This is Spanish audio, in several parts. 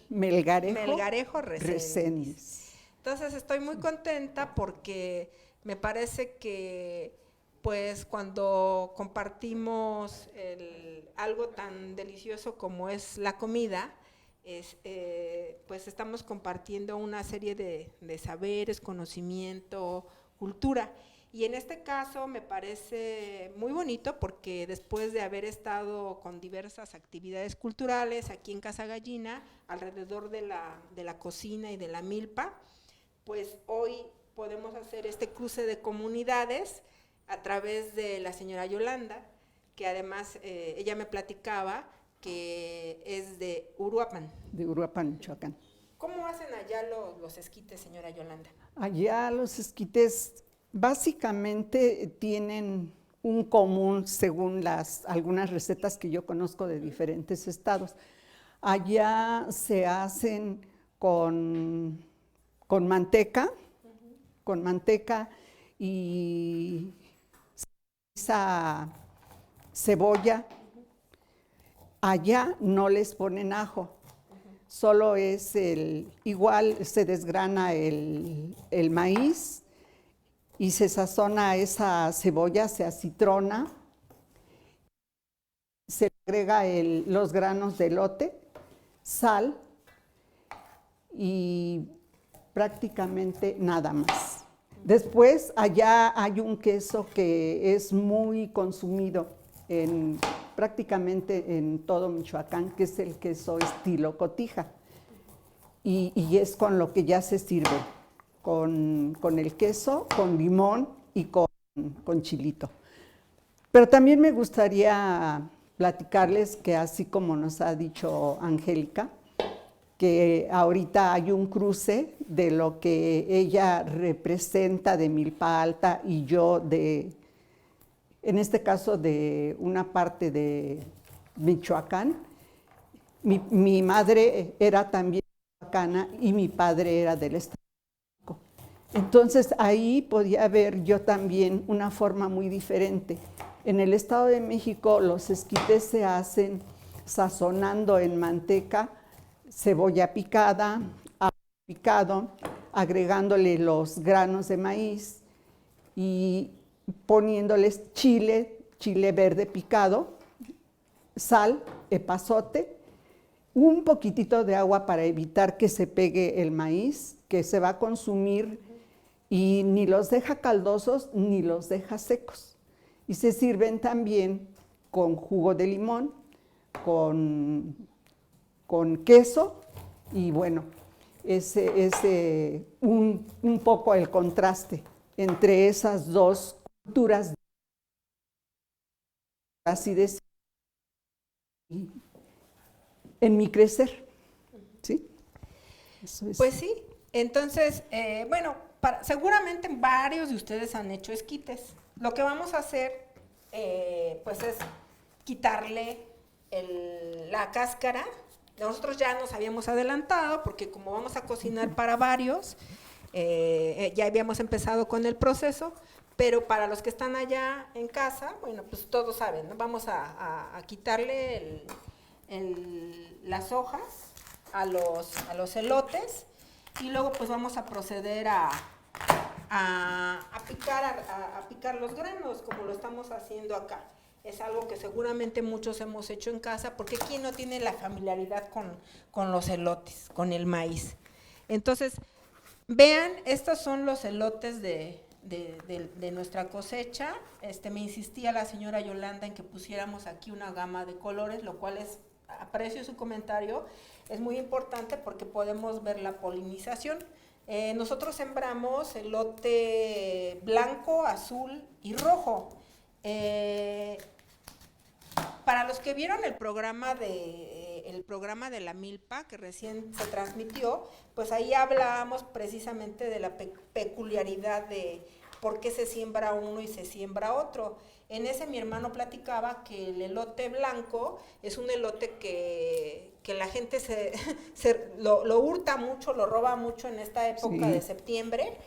Melgarejo Reséndiz. Entonces estoy muy contenta porque me parece que pues cuando compartimos algo tan delicioso como es la comida, pues estamos compartiendo una serie de saberes, conocimiento, cultura. Y en este caso me parece muy bonito porque después de haber estado con diversas actividades culturales aquí en Casa Gallina, alrededor de la cocina y de la milpa, pues hoy podemos hacer este cruce de comunidades a través de la señora Yolanda, que además ella me platicaba que es de Uruapan. De Uruapan, Michoacán. ¿Cómo hacen allá los esquites, señora Yolanda? Allá los esquites básicamente tienen un común según algunas recetas que yo conozco de diferentes estados. Allá se hacen con manteca, con manteca y cebolla. Allá no les ponen ajo, solo es igual se desgrana el maíz y se sazona esa cebolla, se acitrona, se agrega los granos de elote, sal y prácticamente nada más. Después allá hay un queso que es muy consumido prácticamente en todo Michoacán, que es el queso estilo cotija, y es con lo que ya se sirve, con el queso, con limón y con chilito. Pero también me gustaría platicarles que así como nos ha dicho Angélica, que ahorita hay un cruce de lo que ella representa de Milpa Alta y yo en este caso de una parte de Michoacán. Mi madre era también michoacana y mi padre era del estado de México. Entonces ahí podía ver yo también una forma muy diferente. En el Estado de México los esquites se hacen sazonando en manteca, cebolla picada, ajo picado, agregándole los granos de maíz y poniéndoles chile verde picado, sal, epazote, un poquitito de agua para evitar que se pegue el maíz, que se va a consumir, y ni los deja caldosos ni los deja secos. Y se sirven también con jugo de limón, con queso, y bueno, es un poco el contraste entre esas dos culturas, así decir, en mi crecer, ¿sí? Eso es. Pues sí, entonces, bueno, seguramente varios de ustedes han hecho esquites. Lo que vamos a hacer, pues es quitarle la cáscara. Nosotros ya nos habíamos adelantado porque como vamos a cocinar para varios, ya habíamos empezado con el proceso, pero para los que están allá en casa, bueno, pues todos saben, ¿no? Vamos a quitarle las hojas a los elotes y luego pues vamos a proceder a picar los granos como lo estamos haciendo acá. Es algo que seguramente muchos hemos hecho en casa, porque ¿quién no tiene la familiaridad con los elotes, con el maíz? Entonces, vean, estos son los elotes de nuestra cosecha. Me insistía la señora Yolanda en que pusiéramos aquí una gama de colores, lo cual aprecio su comentario, es muy importante porque podemos ver la polinización. Nosotros sembramos elote blanco, azul y rojo. Para los que vieron el programa de la milpa que recién se transmitió, pues ahí hablábamos precisamente de la peculiaridad de por qué se siembra uno y se siembra otro. En ese mi hermano platicaba que el elote blanco es un elote que la gente lo hurta mucho, lo roba mucho en esta época de septiembre,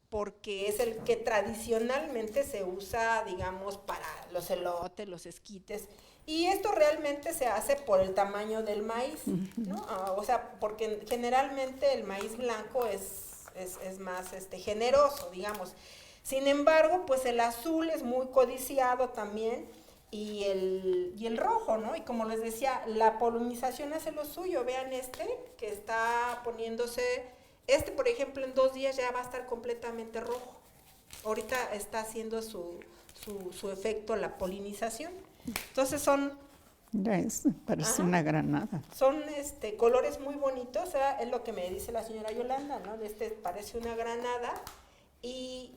porque es el que tradicionalmente se usa, digamos, para los elotes, los esquites. Y esto realmente se hace por el tamaño del maíz, ¿no? O sea, porque generalmente el maíz blanco es más generoso, digamos. Sin embargo, pues el azul es muy codiciado también, y el rojo, ¿no? Y como les decía, la polinización hace lo suyo. Vean que está poniéndose, por ejemplo, en 2 días ya va a estar completamente rojo. Ahorita está haciendo su efecto la polinización. Entonces parece una granada. Son colores muy bonitos, o sea, es lo que me dice la señora Yolanda, ¿no? Parece una granada. Y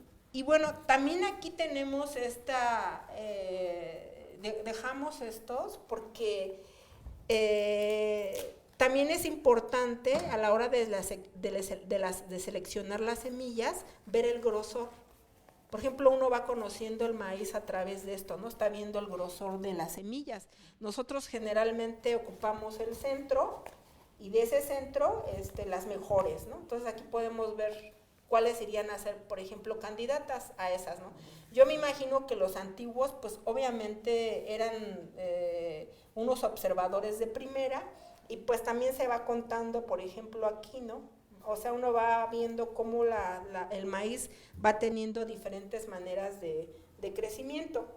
bueno, también aquí tenemos dejamos estos porque también es importante a la hora de seleccionar las semillas, ver el grosor. Por ejemplo, uno va conociendo el maíz a través de esto, ¿no? Está viendo el grosor de las semillas. Nosotros generalmente ocupamos el centro, y de ese centro las mejores, ¿no? Entonces aquí podemos ver cuáles irían a ser, por ejemplo, candidatas a esas, ¿no? Yo me imagino que los antiguos, pues obviamente eran unos observadores de primera, y pues también se va contando, por ejemplo, aquí, ¿no? O sea, uno va viendo cómo el maíz va teniendo diferentes maneras de crecimiento.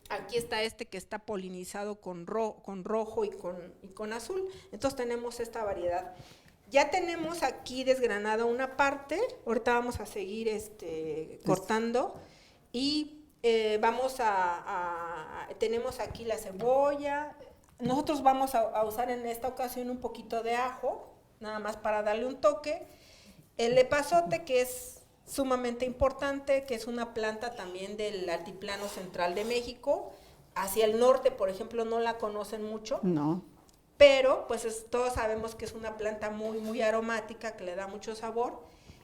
Aquí está que está polinizado con rojo y con azul. Entonces tenemos esta variedad. Ya tenemos aquí desgranada una parte. Ahorita vamos a seguir cortando. Y tenemos aquí la cebolla. Nosotros vamos a usar en esta ocasión un poquito de ajo, nada más para darle un toque. El epazote, que es sumamente importante, que es una planta también del altiplano central de México. Hacia el norte, por ejemplo, no la conocen mucho. No. Pero pues todos sabemos que es una planta muy, muy aromática, que le da mucho sabor.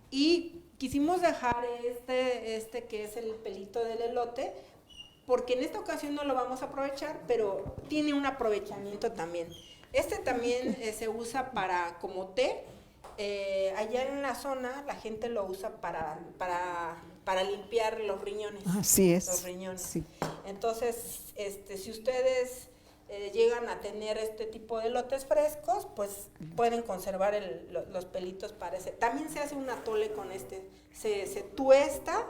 Y quisimos dejar que es el pelito del elote, porque en esta ocasión no lo vamos a aprovechar, pero tiene un aprovechamiento también. También se usa como té. Allá en la zona la gente lo usa para limpiar los riñones. Así es. Los riñones. Sí. Entonces, si ustedes llegan a tener este tipo de elotes frescos, pues pueden conservar los pelitos para ese. También se hace un atole con se tuesta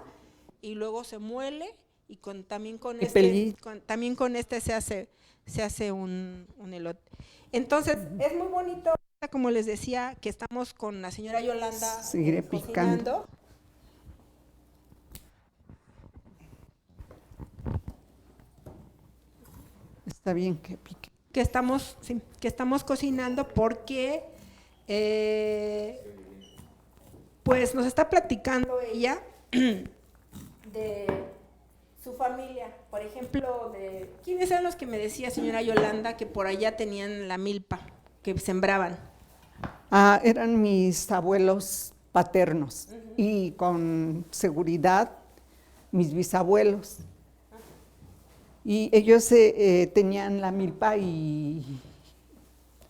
y luego se muele, y también con se hace un elote. Entonces, es muy bonito, como les decía, que estamos con la señora Yolanda Seguiré picando. Está bien que pique. Que estamos cocinando porque pues nos está platicando ella de su familia, por ejemplo, ¿quiénes eran los que me decía señora Yolanda que por allá tenían la milpa, que sembraban? Eran mis abuelos paternos, y con seguridad mis bisabuelos. Y ellos tenían la milpa y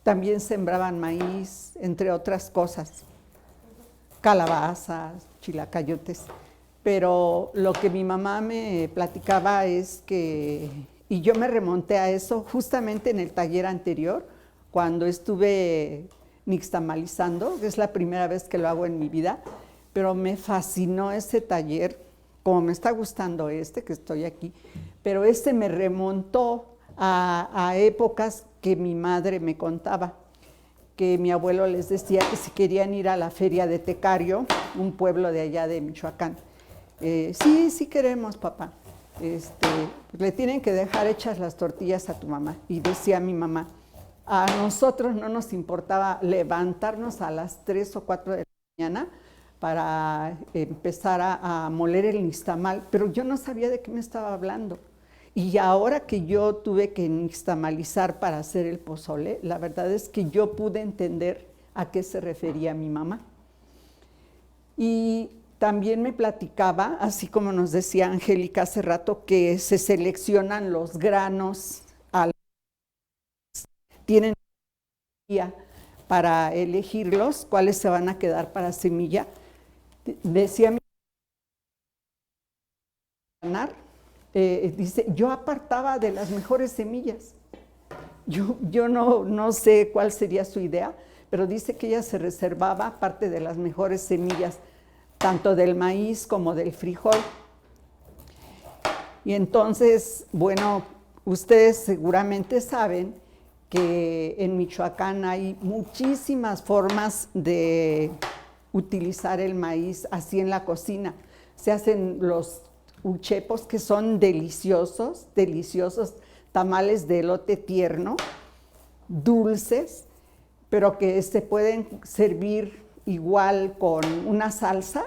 también sembraban maíz, entre otras cosas, calabazas, chilacayotes. Pero lo que mi mamá me platicaba es que, y yo me remonté a eso justamente en el taller anterior, cuando estuve nixtamalizando, que es la primera vez que lo hago en mi vida, pero me fascinó ese taller, como me está gustando que estoy aquí, pero me remontó a épocas que mi madre me contaba, que mi abuelo les decía que si querían ir a la feria de Tecario, un pueblo de allá de Michoacán, sí queremos, papá, le tienen que dejar hechas las tortillas a tu mamá. Y decía mi mamá, a nosotros no nos importaba levantarnos a las 3 o 4 de la mañana para empezar a moler el nixtamal, pero yo no sabía de qué me estaba hablando. Y ahora que yo tuve que nixtamalizar para hacer el pozole, la verdad es que yo pude entender a qué se refería mi mamá. Y también me platicaba, así como nos decía Angélica hace rato, que se seleccionan los granos, tienen para elegirlos, cuáles se van a quedar para semilla. Decía mi dice, yo apartaba de las mejores semillas. Yo no sé cuál sería su idea, pero dice que ella se reservaba parte de las mejores semillas, tanto del maíz como del frijol. Y entonces, bueno, ustedes seguramente saben que en Michoacán hay muchísimas formas de utilizar el maíz así en la cocina. Se hacen los uchepos, que son deliciosos, deliciosos tamales de elote tierno, dulces, pero que se pueden servir igual con una salsa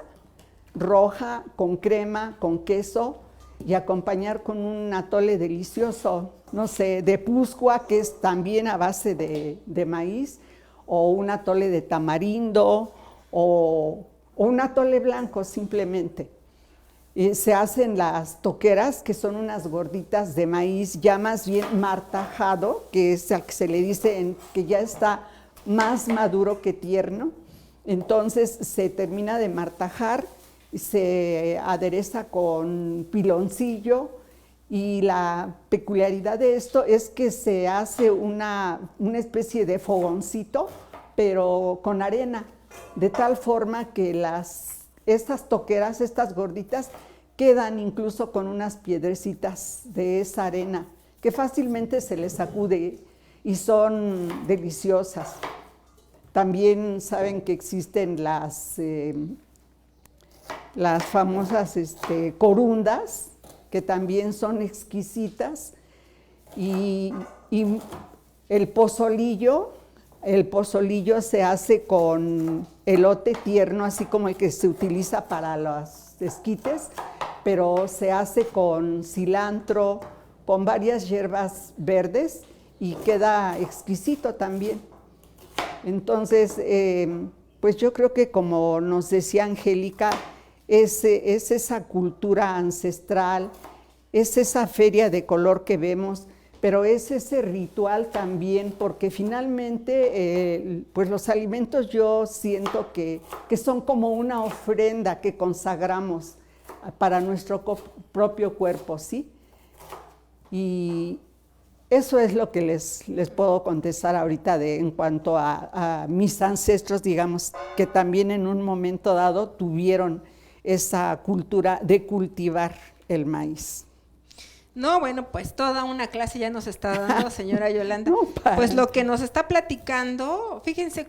roja, con crema, con queso, y acompañar con un atole delicioso, no sé, de puscua, que es también a base de maíz, o un atole de tamarindo, o un atole blanco simplemente. Se hacen las toqueras, que son unas gorditas de maíz ya más bien martajado, que es al que se le dice que ya está más maduro que tierno. Entonces se termina de martajar, se adereza con piloncillo, y la peculiaridad de esto es que se hace una especie de fogoncito, pero con arena, de tal forma que estas toqueras, estas gorditas, quedan incluso con unas piedrecitas de esa arena, que fácilmente se les sacude y son deliciosas. También saben que existen las famosas corundas, que también son exquisitas, y el pozolillo se hace con elote tierno, así como el que se utiliza para los esquites, pero se hace con cilantro, con varias hierbas verdes, y queda exquisito también. Entonces, pues yo creo que, como nos decía Angélica, es esa cultura ancestral, es esa feria de color que vemos, pero es ese ritual también, porque finalmente pues los alimentos, yo siento que son como una ofrenda que consagramos para nuestro propio cuerpo, ¿sí? Y eso es lo que les puedo contestar ahorita en cuanto a mis ancestros, digamos, que también en un momento dado tuvieron esa cultura de cultivar el maíz. No, bueno, pues toda una clase ya nos está dando, señora Yolanda. No, pues lo que nos está platicando, fíjense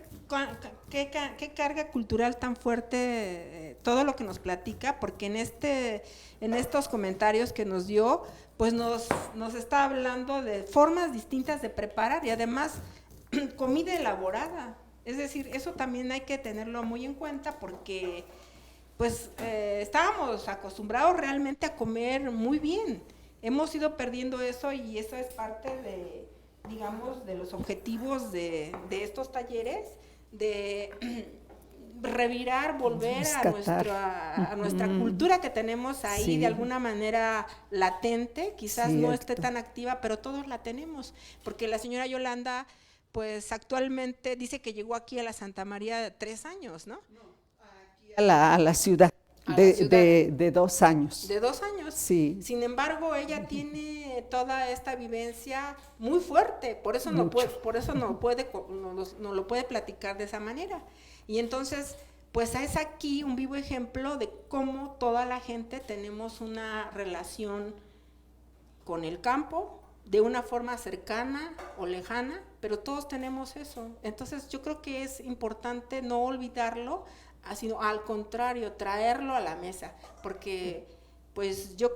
qué carga cultural tan fuerte, todo lo que nos platica, porque en estos comentarios que nos dio, pues nos está hablando de formas distintas de preparar, y además comida elaborada. Es decir, eso también hay que tenerlo muy en cuenta, porque pues estábamos acostumbrados realmente a comer muy bien. Hemos ido perdiendo eso, y eso es parte de, digamos, de los objetivos de estos talleres, de revirar, volver a nuestra cultura que tenemos ahí, sí, de alguna manera latente, quizás cierto, no esté tan activa, pero todos la tenemos, porque la señora Yolanda, pues actualmente dice que llegó aquí a la Santa María 3 años, ¿no? Aquí a la ciudad. De 2 años. De 2 años. Sí. Sin embargo, ella tiene toda esta vivencia muy fuerte, por eso no lo puede platicar de esa manera. Y entonces, pues es aquí un vivo ejemplo de cómo toda la gente tenemos una relación con el campo, de una forma cercana o lejana, pero todos tenemos eso. Entonces, yo creo que es importante no olvidarlo, sino al contrario, traerlo a la mesa, porque pues yo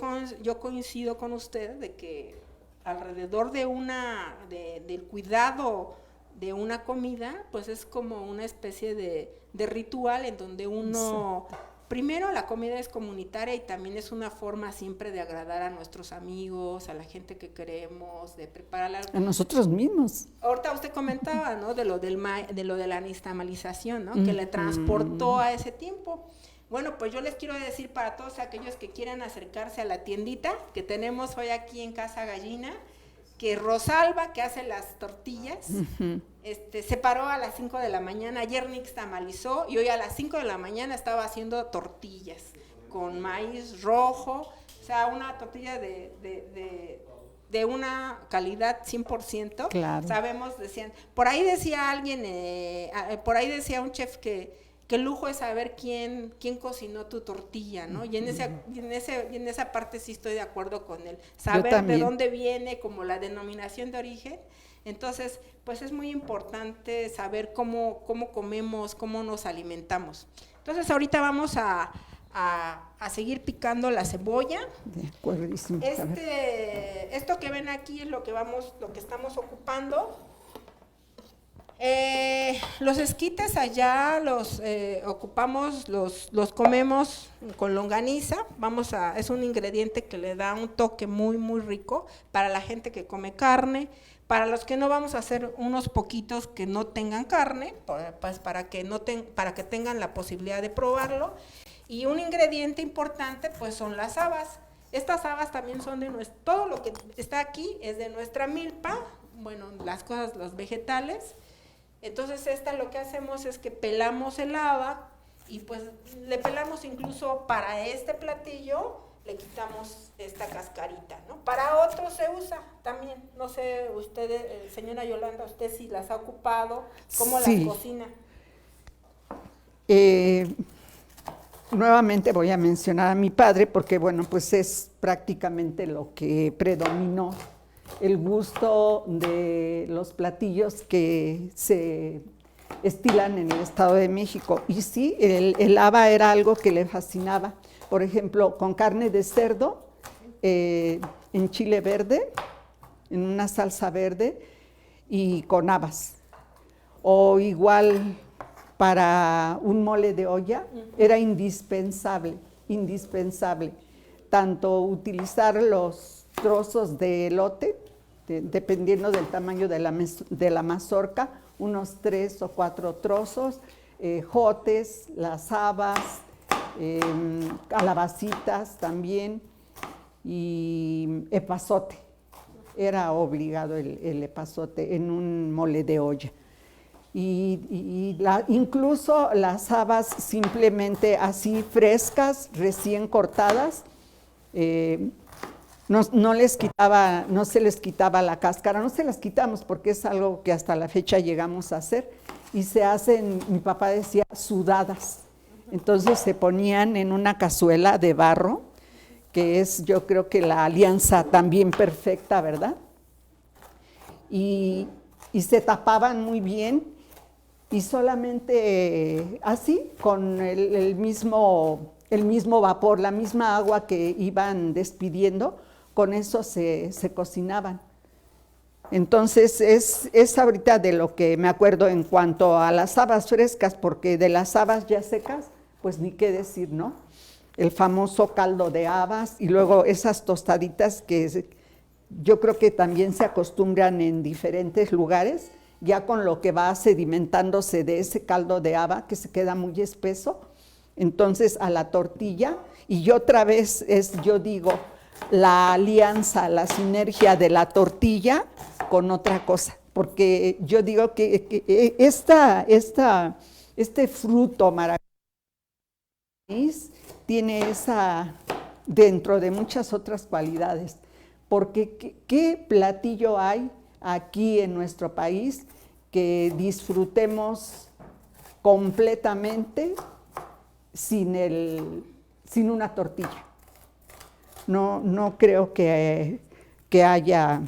coincido con usted de que alrededor del cuidado de una comida, pues es como una especie de ritual en donde uno, primero la comida es comunitaria, y también es una forma siempre de agradar a nuestros amigos, a la gente que queremos, de preparar algo. A nosotros mismos. Ahorita usted comentaba, ¿no? de lo de la nixtamalización, ¿no? Que le transportó a ese tiempo. Bueno, pues yo les quiero decir, para todos aquellos que quieran acercarse a la tiendita que tenemos hoy aquí en Casa Gallina, que Rosalba, que hace las tortillas, se paró a las 5 de la mañana, ayer nixtamalizó, y hoy a las 5 de la mañana estaba haciendo tortillas con maíz rojo, sea, una tortilla de una calidad 100%. Claro. Sabemos, decían, por ahí decía alguien, por ahí decía un chef que el lujo es saber quién cocinó tu tortilla, ¿no? Y en esa parte sí estoy de acuerdo con él. Saber de dónde viene, como la denominación de origen. Entonces, pues es muy importante saber cómo comemos, cómo nos alimentamos. Entonces, ahorita vamos a seguir picando la cebolla. De acuerdísimo. Esto que ven aquí es lo que estamos ocupando. Los esquites allá los ocupamos, los comemos con longaniza. Es un ingrediente que le da un toque muy, muy rico para la gente que come carne. Para los que no, vamos a hacer unos poquitos que no tengan carne, pues para que tengan la posibilidad de probarlo. Y un ingrediente importante, pues son las habas. Estas habas también son todo lo que está aquí es de nuestra milpa, bueno, los vegetales. Entonces lo que hacemos es que pelamos el haba y pues le pelamos incluso para este platillo, le quitamos esta cascarita, ¿no? Para otros se usa también, no sé, usted, señora Yolanda, usted si las ha ocupado, ¿cómo las cocina? Nuevamente voy a mencionar a mi padre porque, bueno, pues es prácticamente lo que predominó, el gusto de los platillos que se estilan en el Estado de México. Y sí, el haba era algo que le fascinaba. Por ejemplo, con carne de cerdo, en chile verde, en una salsa verde y con habas. O igual para un mole de olla, era indispensable, tanto utilizar los trozos de elote, dependiendo del tamaño de la mazorca, unos 3 o 4 trozos, jotes, las habas, calabacitas también, y epazote. Era obligado el epazote en un mole de olla. Incluso las habas simplemente así frescas, recién cortadas, no se les quitaba la cáscara, no se las quitamos porque es algo que hasta la fecha llegamos a hacer, y se hacen, mi papá decía, sudadas. Entonces se ponían en una cazuela de barro, que es, yo creo que la alianza también perfecta, ¿verdad? Y se tapaban muy bien, y solamente así, con el mismo vapor, la misma agua que iban despidiendo, con eso se cocinaban. Entonces, es ahorita de lo que me acuerdo en cuanto a las habas frescas, porque de las habas ya secas, pues ni qué decir, ¿no? El famoso caldo de habas, y luego esas tostaditas que yo creo que también se acostumbran en diferentes lugares, ya con lo que va sedimentándose de ese caldo de haba, que se queda muy espeso, entonces a la tortilla, y otra vez yo digo, la alianza, la sinergia de la tortilla con otra cosa, porque yo digo que este fruto maravilloso tiene dentro de muchas otras cualidades, porque ¿qué platillo hay aquí en nuestro país que disfrutemos completamente sin una tortilla? No creo que haya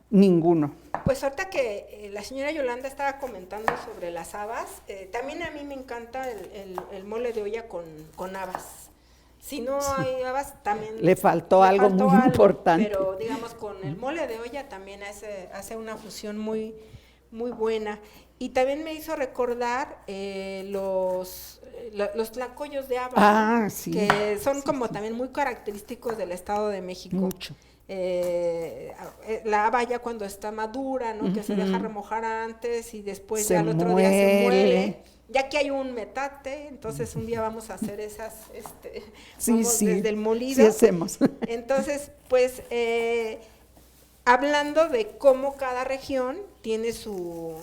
ninguno. Pues ahorita que la señora Yolanda estaba comentando sobre las habas, también a mí me encanta el mole de olla con habas. Si no hay habas, también le faltó algo muy importante. Pero digamos, con el mole de olla también hace una fusión muy, muy buena. Y también me hizo recordar los tlacoyos de haba, sí, que son como también muy característicos del Estado de México. Mucho. La haba ya cuando está madura, ¿no? Que se deja remojar antes y después ya el otro día se muele. Ya que hay un metate, entonces un día vamos a hacer esas, desde el molido. Sí hacemos. Entonces, pues, hablando de cómo cada región tiene su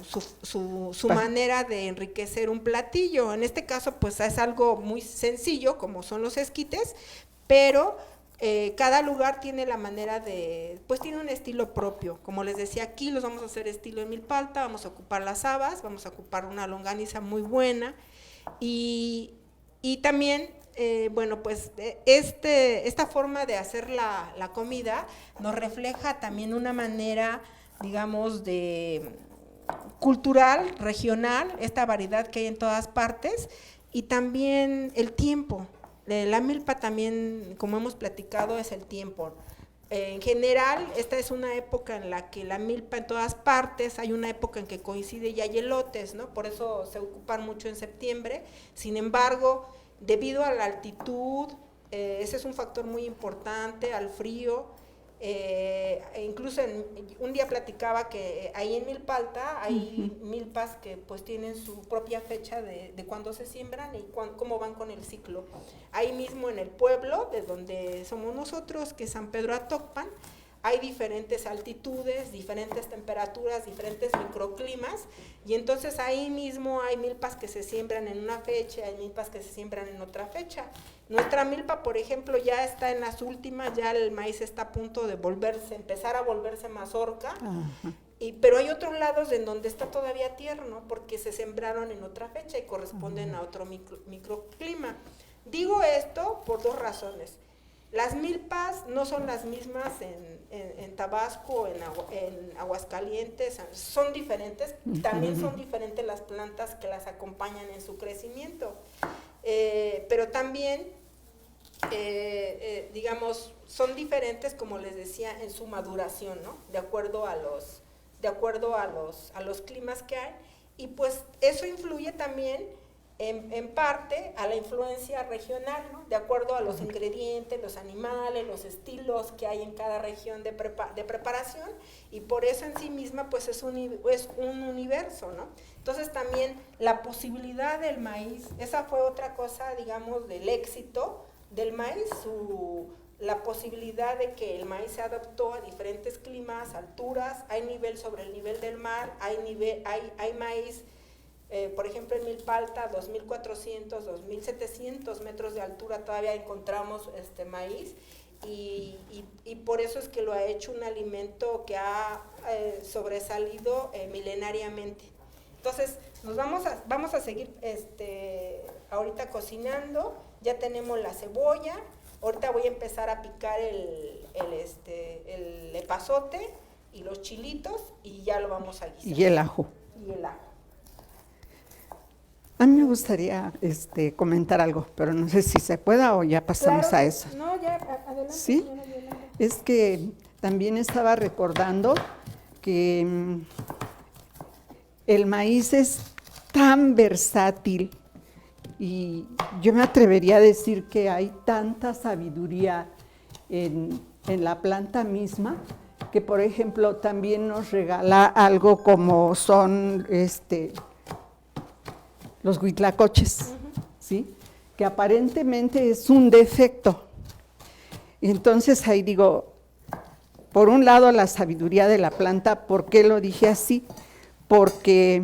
manera de enriquecer un platillo. En este caso, pues, es algo muy sencillo, como son los esquites, pero cada lugar tiene la manera de, pues tiene un estilo propio. Como les decía, aquí los vamos a hacer estilo de milpalta, vamos a ocupar las habas, vamos a ocupar una longaniza muy buena y también, bueno, pues esta forma de hacer la comida nos refleja también una manera, digamos, de cultural, regional, esta variedad que hay en todas partes y también el tiempo. La milpa también, como hemos platicado, es el tiempo. En general, esta es una época en la que la milpa en todas partes, hay una época en que coincide y hay elotes, ¿no? Por eso se ocupan mucho en septiembre. Sin embargo, debido a la altitud, ese es un factor muy importante, al frío, incluso un día platicaba que ahí en Milpalta hay milpas que pues tienen su propia fecha de cuándo se siembran y cómo van con el ciclo. Ahí mismo en el pueblo, de donde somos nosotros, que es San Pedro Atocpan, hay diferentes altitudes, diferentes temperaturas, diferentes microclimas, y entonces ahí mismo hay milpas que se siembran en una fecha, hay milpas que se siembran en otra fecha. Nuestra milpa, por ejemplo, ya está en las últimas, ya el maíz está a punto de empezar a volverse mazorca, pero hay otros lados en donde está todavía tierno, porque se sembraron en otra fecha y corresponden a otro microclima. Digo esto por dos razones. Las milpas no son las mismas en Tabasco, en Aguascalientes, son diferentes, también son diferentes las plantas que las acompañan en su crecimiento, pero también, digamos, son diferentes, como les decía, en su maduración, ¿no? De acuerdo a los climas que hay, y pues eso influye también en parte a la influencia regional, ¿no? De acuerdo a los ingredientes, los animales, los estilos que hay en cada región de preparación, y por eso en sí misma pues es un universo, ¿no? Entonces también la posibilidad del maíz, esa fue otra cosa, digamos, del éxito del maíz, la posibilidad de que el maíz se adaptó a diferentes climas, alturas, hay nivel sobre el nivel del mar, hay maíz. Por ejemplo, en Milpalta, 2.400, 2.700 metros de altura todavía encontramos maíz, y por eso es que lo ha hecho un alimento que ha sobresalido milenariamente. Entonces, vamos a seguir ahorita cocinando, ya tenemos la cebolla, ahorita voy a empezar a picar el epazote y los chilitos y ya lo vamos a guisar. Y el ajo. Y el ajo. A mí me gustaría comentar algo, pero no sé si se pueda o ya pasamos claro, a eso. No, ya, adelante. ¿Sí? Señora Yolanda. Es que también estaba recordando que el maíz es tan versátil y yo me atrevería a decir que hay tanta sabiduría en la planta misma que, por ejemplo, también nos regala algo como son los huitlacoches, ¿sí? Que aparentemente es un defecto. Entonces ahí digo, por un lado la sabiduría de la planta, ¿por qué lo dije así? Porque,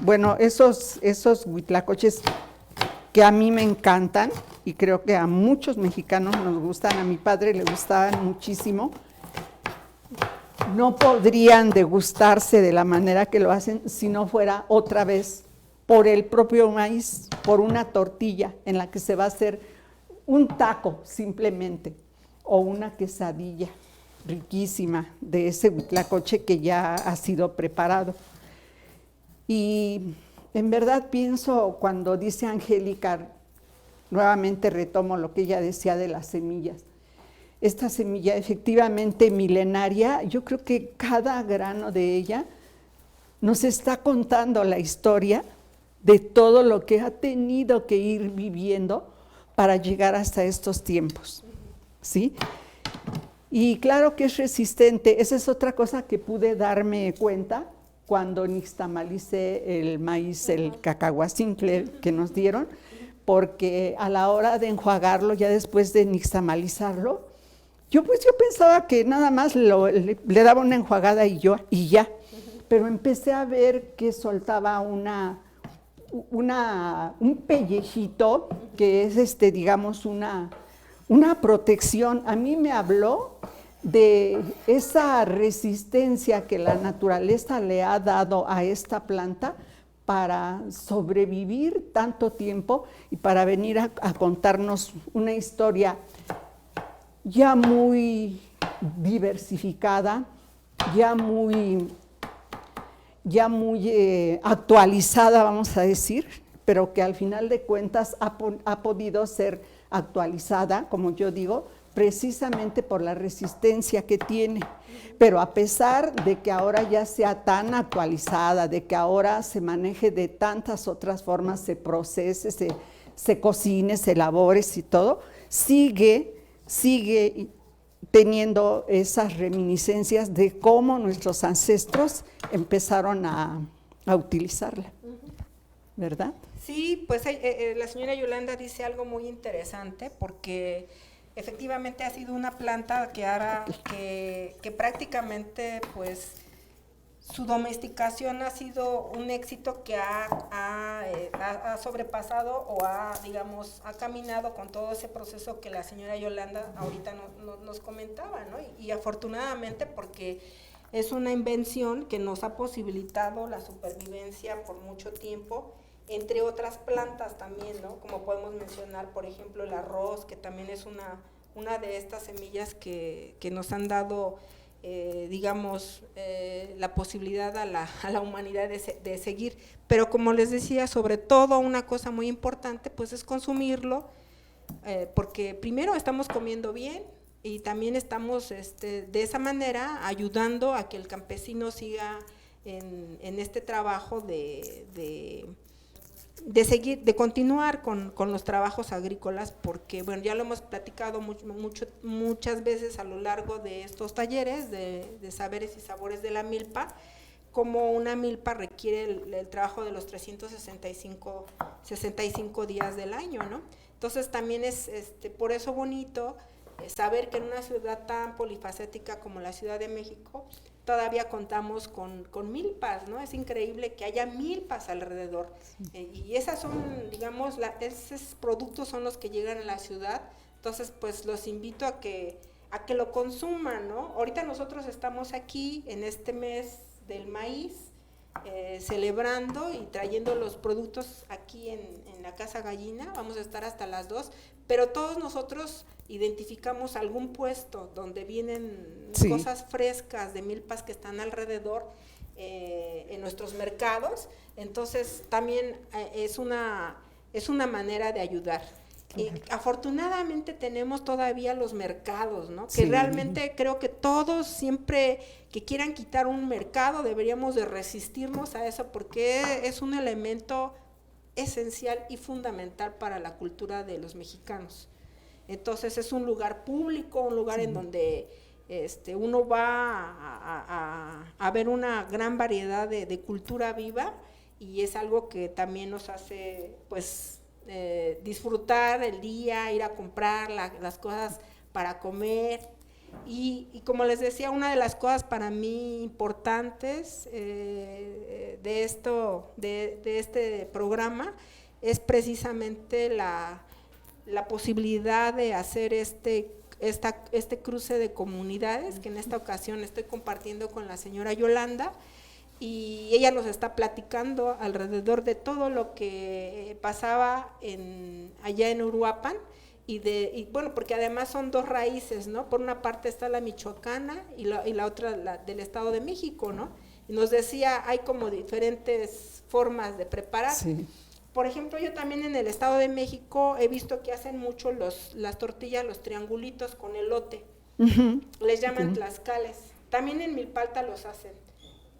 bueno, esos huitlacoches que a mí me encantan y creo que a muchos mexicanos nos gustan, a mi padre le gustaban muchísimo, no podrían degustarse de la manera que lo hacen si no fuera otra vez por el propio maíz, por una tortilla en la que se va a hacer un taco simplemente, o una quesadilla riquísima de ese huitlacoche que ya ha sido preparado. Y en verdad pienso, cuando dice Angélica, nuevamente retomo lo que ella decía de las semillas, esta semilla efectivamente milenaria, yo creo que cada grano de ella nos está contando la historia de todo lo que ha tenido que ir viviendo para llegar hasta estos tiempos, ¿sí? Y claro que es resistente, esa es otra cosa que pude darme cuenta cuando nixtamalicé el maíz, el cacahuacincle que nos dieron, porque a la hora de enjuagarlo, ya después de nixtamalizarlo, yo pensaba que nada más le daba una enjuagada y ya, pero empecé a ver que soltaba un pellejito que es digamos una una protección. A mí me habló de esa resistencia que la naturaleza le ha dado a esta planta para sobrevivir tanto tiempo y para venir a contarnos una historia ya muy diversificada, ya muy actualizada, vamos a decir, pero que al final de cuentas ha podido ser actualizada, como yo digo, precisamente por la resistencia que tiene. Pero a pesar de que ahora ya sea tan actualizada, de que ahora se maneje de tantas otras formas, se procese, se cocine, se elabore y todo, sigue teniendo esas reminiscencias de cómo nuestros ancestros empezaron a utilizarla, ¿verdad? Sí, pues la señora Yolanda dice algo muy interesante, porque efectivamente ha sido una planta que prácticamente, pues, su domesticación ha sido un éxito que ha sobrepasado o digamos, ha caminado con todo ese proceso que la señora Yolanda ahorita nos comentaba, ¿no? Y afortunadamente, porque es una invención que nos ha posibilitado la supervivencia por mucho tiempo, entre otras plantas también, ¿no? Como podemos mencionar, por ejemplo, el arroz, que también es una de estas semillas que nos han dado, digamos, la posibilidad a la humanidad de seguir. Pero como les decía, sobre todo una cosa muy importante, pues es consumirlo, porque primero estamos comiendo bien y también estamos de esa manera ayudando a que el campesino siga en este trabajo de seguir, de continuar con los trabajos agrícolas, porque bueno, ya lo hemos platicado muchas veces a lo largo de estos talleres de saberes y sabores de la milpa, como una milpa requiere el trabajo de los 365 días del año, ¿no? Entonces también es por eso bonito saber que en una ciudad tan polifacética como la Ciudad de México todavía contamos con milpas, ¿no? Es increíble que haya milpas alrededor, y esas son, digamos, esos productos son los que llegan a la ciudad. Entonces, pues los invito a que lo consuman, ¿no? Ahorita nosotros estamos aquí en este mes del maíz, celebrando y trayendo los productos aquí en la Casa Gallina. Vamos a estar hasta las 2, pero todos nosotros identificamos algún puesto donde vienen cosas frescas de milpas que están alrededor, en nuestros mercados. Entonces también es una manera de ayudar. Y afortunadamente tenemos todavía los mercados, ¿no? Que realmente creo que todos, siempre que quieran quitar un mercado, deberíamos de resistirnos a eso, porque es un elemento esencial y fundamental para la cultura de los mexicanos. Entonces es un lugar público, un lugar en donde uno va a ver una gran variedad de cultura viva, y es algo que también nos hace, pues, disfrutar el día, ir a comprar las cosas para comer. Y como les decía, una de las cosas para mí importantes de este programa es precisamente la posibilidad de hacer este cruce de comunidades, que en esta ocasión estoy compartiendo con la señora Yolanda, y ella nos está platicando alrededor de todo lo que pasaba allá en Uruapan, y bueno, porque además son dos raíces, ¿no? Por una parte está la michoacana y la otra del Estado de México, ¿no? Y nos decía, hay como diferentes formas de preparar. Sí. Por ejemplo, yo también en el Estado de México he visto que hacen mucho las tortillas, los triangulitos con elote. Les llaman tlaxcales. También en Milpalta los hacen.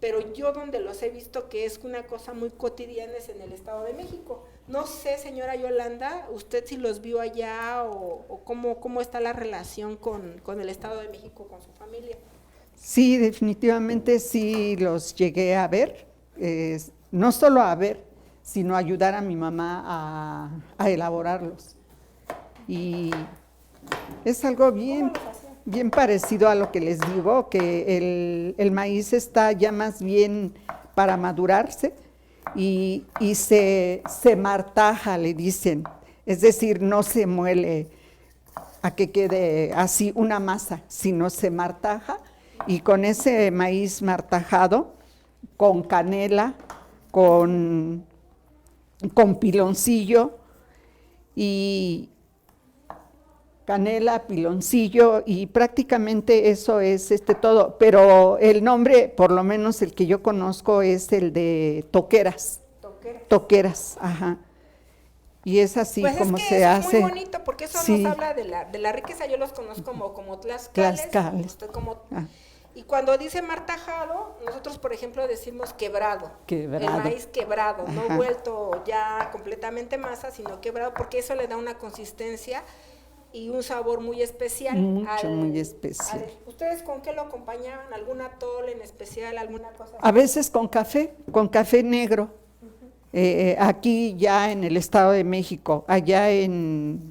Pero yo donde los he visto que es una cosa muy cotidiana es en el Estado de México. No sé, señora Yolanda, usted si los vio allá o cómo está la relación con el Estado de México, con su familia. Sí, definitivamente sí los llegué a ver, no solo a ver, sino ayudar a mi mamá a elaborarlos. Y es algo bien parecido a lo que les digo, que el maíz está ya más bien para madurarse y se martaja, le dicen, es decir, no se muele a que quede así una masa, sino se martaja y con ese maíz martajado, con canela, con piloncillo y canela, piloncillo y prácticamente eso es todo, pero el nombre, por lo menos el que yo conozco, es el de toqueras. Toqueras, ajá. Y es así pues como es que se eso hace. Es muy bonito porque eso sí. nos habla de la riqueza. Yo los conozco como tlaxcales. Ah. Y cuando dice martajado, nosotros por ejemplo decimos quebrado. El maíz quebrado, ajá. No vuelto ya completamente masa, sino quebrado, porque eso le da una consistencia y un sabor muy especial. Muy especial. ¿Ustedes con qué lo acompañaban? ¿Algún atole en especial? ¿Alguna cosa así? A veces con café negro. Aquí ya en el Estado de México, allá en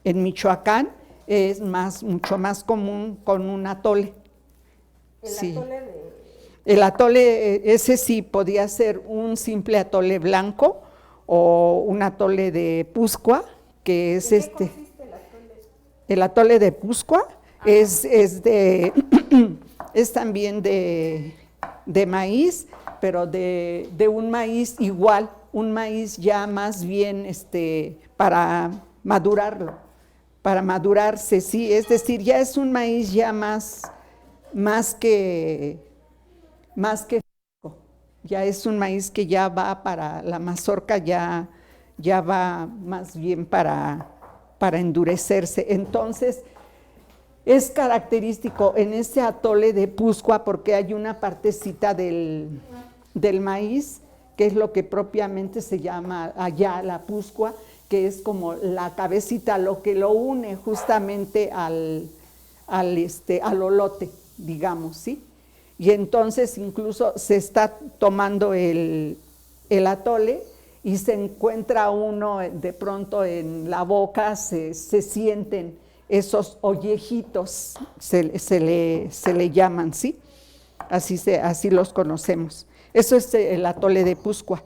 Michoacán, es mucho más común con un atole. El atole, ese sí podía ser un simple atole blanco o un atole de Puskua, que es ¿En qué consiste el atole? El atole de Puskua es también de maíz, pero de un maíz igual, un maíz ya más bien para madurarlo, para madurarse, sí, es decir, ya es un maíz ya más que ya es un maíz que ya va para la mazorca, ya va más bien para endurecerse. Entonces, es característico en este atole de Puskua porque hay una partecita del maíz, que es lo que propiamente se llama allá la Puskua, que es como la cabecita, lo que lo une justamente al olote, digamos, ¿sí? Y entonces incluso se está tomando el atole y se encuentra uno de pronto en la boca, se sienten esos ollejitos, se le llaman, ¿sí? Así los conocemos. Eso es el atole de Puskua.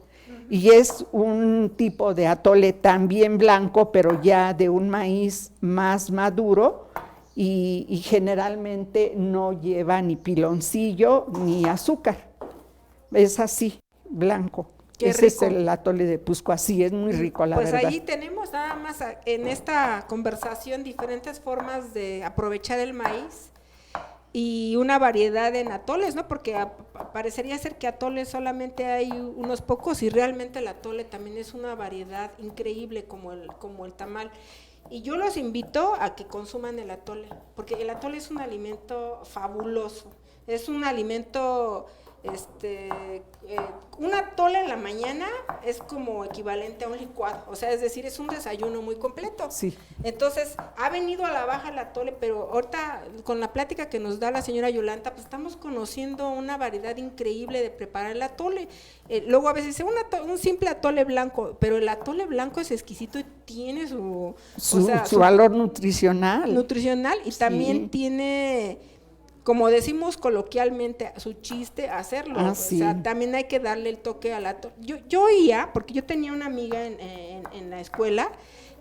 Y es un tipo de atole también blanco, pero ya de un maíz más maduro y generalmente no lleva ni piloncillo ni azúcar. Es así, blanco. Ese es el atole de Puskua, sí, es muy rico, la verdad. Pues ahí tenemos nada más en esta conversación diferentes formas de aprovechar el maíz y una variedad en atoles, ¿no? Porque parecería ser que atoles solamente hay unos pocos y realmente el atole también es una variedad increíble como el tamal. Y yo los invito a que consuman el atole, porque el atole es un alimento fabuloso, es un alimento, un atole en la mañana es como equivalente a un licuado, o sea, es decir, es un desayuno muy completo. Sí. Entonces, ha venido a la baja el atole, pero ahorita con la plática que nos da la señora Yolanda, pues estamos conociendo una variedad increíble de preparar el atole. Luego a veces dice un simple atole blanco, pero el atole blanco es exquisito y tiene su valor nutricional. Y sí. También tiene, como decimos coloquialmente, su chiste hacerlo. Sí. O sea, también hay que darle el toque al atole. Yo oía, porque yo tenía una amiga en la escuela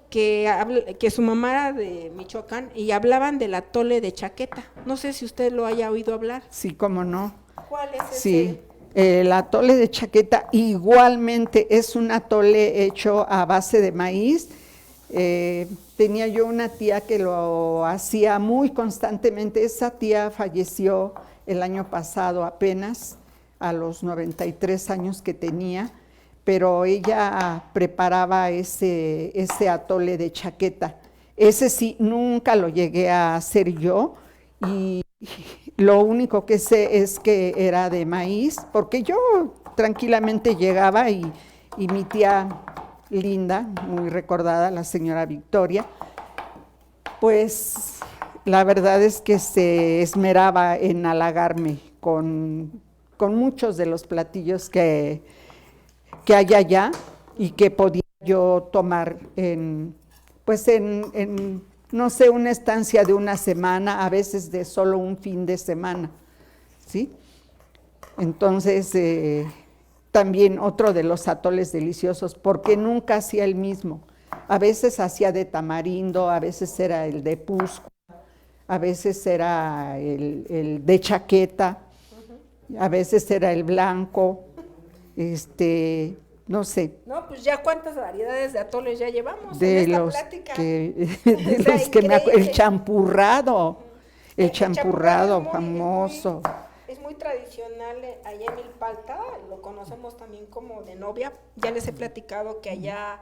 que su mamá era de Michoacán y hablaban del atole de chaqueta. No sé si usted lo haya oído hablar. Sí, cómo no. ¿Cuál es ese? Sí, el atole de chaqueta igualmente es un atole hecho a base de maíz. Tenía yo una tía que lo hacía muy constantemente. Esa tía falleció el año pasado apenas, a los 93 años que tenía, pero ella preparaba ese atole de chaqueta. Ese sí, nunca lo llegué a hacer yo y lo único que sé es que era de maíz, porque yo tranquilamente llegaba y mi tía Linda, muy recordada, la señora Victoria, pues la verdad es que se esmeraba en halagarme con muchos de los platillos que hay allá y que podía yo tomar en no sé, una estancia de una semana, a veces de solo un fin de semana, ¿sí? Entonces, también otro de los atoles deliciosos, porque nunca hacía el mismo. a veces hacía de tamarindo, a veces era el de Pusco, a veces era el de chaqueta, a veces era el blanco, no sé. No, pues ya cuántas variedades de atoles ya llevamos de en esta los plática. de los que me acuerdo, el champurrado, el champurrado es famoso. Es muy tradicional allá en Milpalta, lo conocemos también como de novia. Ya les he platicado que allá,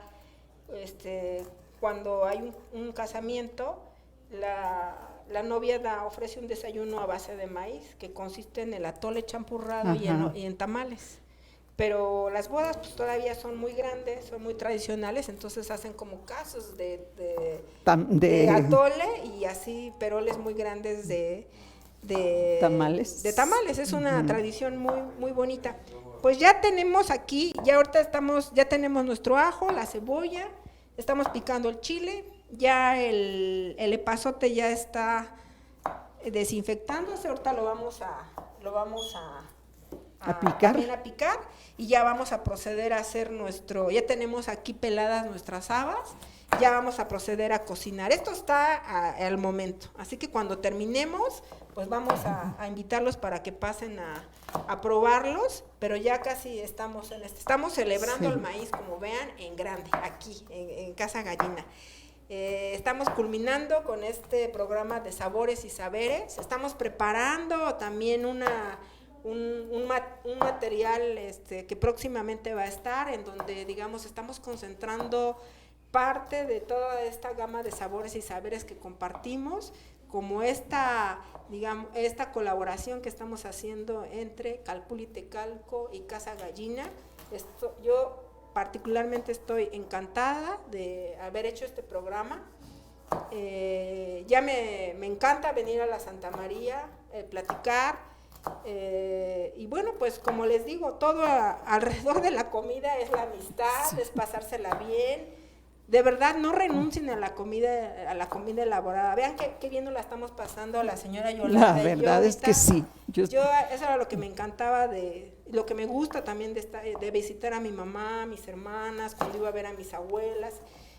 cuando hay un casamiento, la novia ofrece un desayuno a base de maíz, que consiste en el atole champurrado y en tamales. Pero las bodas pues todavía son muy grandes, son muy tradicionales, entonces hacen como casos de atole y así peroles muy grandes de tamales. De tamales, es una tradición muy, muy bonita. Pues ya tenemos aquí, ya ahorita ya tenemos nuestro ajo, la cebolla, estamos picando el chile, ya el epazote ya está desinfectándose, ahorita lo vamos a picar. También a picar, y ya vamos a proceder a hacer ya tenemos aquí peladas nuestras habas, ya vamos a proceder a cocinar. Esto está al momento, así que cuando terminemos, pues vamos a invitarlos para que pasen a probarlos, pero ya casi estamos celebrando el maíz, como vean, en grande, aquí, en Casa Gallina. Estamos culminando con este programa de Sabores y Saberes, estamos preparando también un material que próximamente va a estar, en donde, digamos, estamos concentrando parte de toda esta gama de sabores y saberes que compartimos, como esta colaboración que estamos haciendo entre Calpulli-Tecalco y Casa Gallina. Yo particularmente estoy encantada de haber hecho este programa. Ya me encanta venir a la Santa María, platicar, y bueno, pues como les digo, todo alrededor de la comida es la amistad, es pasársela bien. De verdad, no renuncien a la comida elaborada. Vean qué bien nos la estamos pasando a la señora Yolanda. La verdad es que sí. Eso era lo que me encantaba, lo que me gusta también de visitar a mi mamá, a mis hermanas, cuando iba a ver a mis abuelas.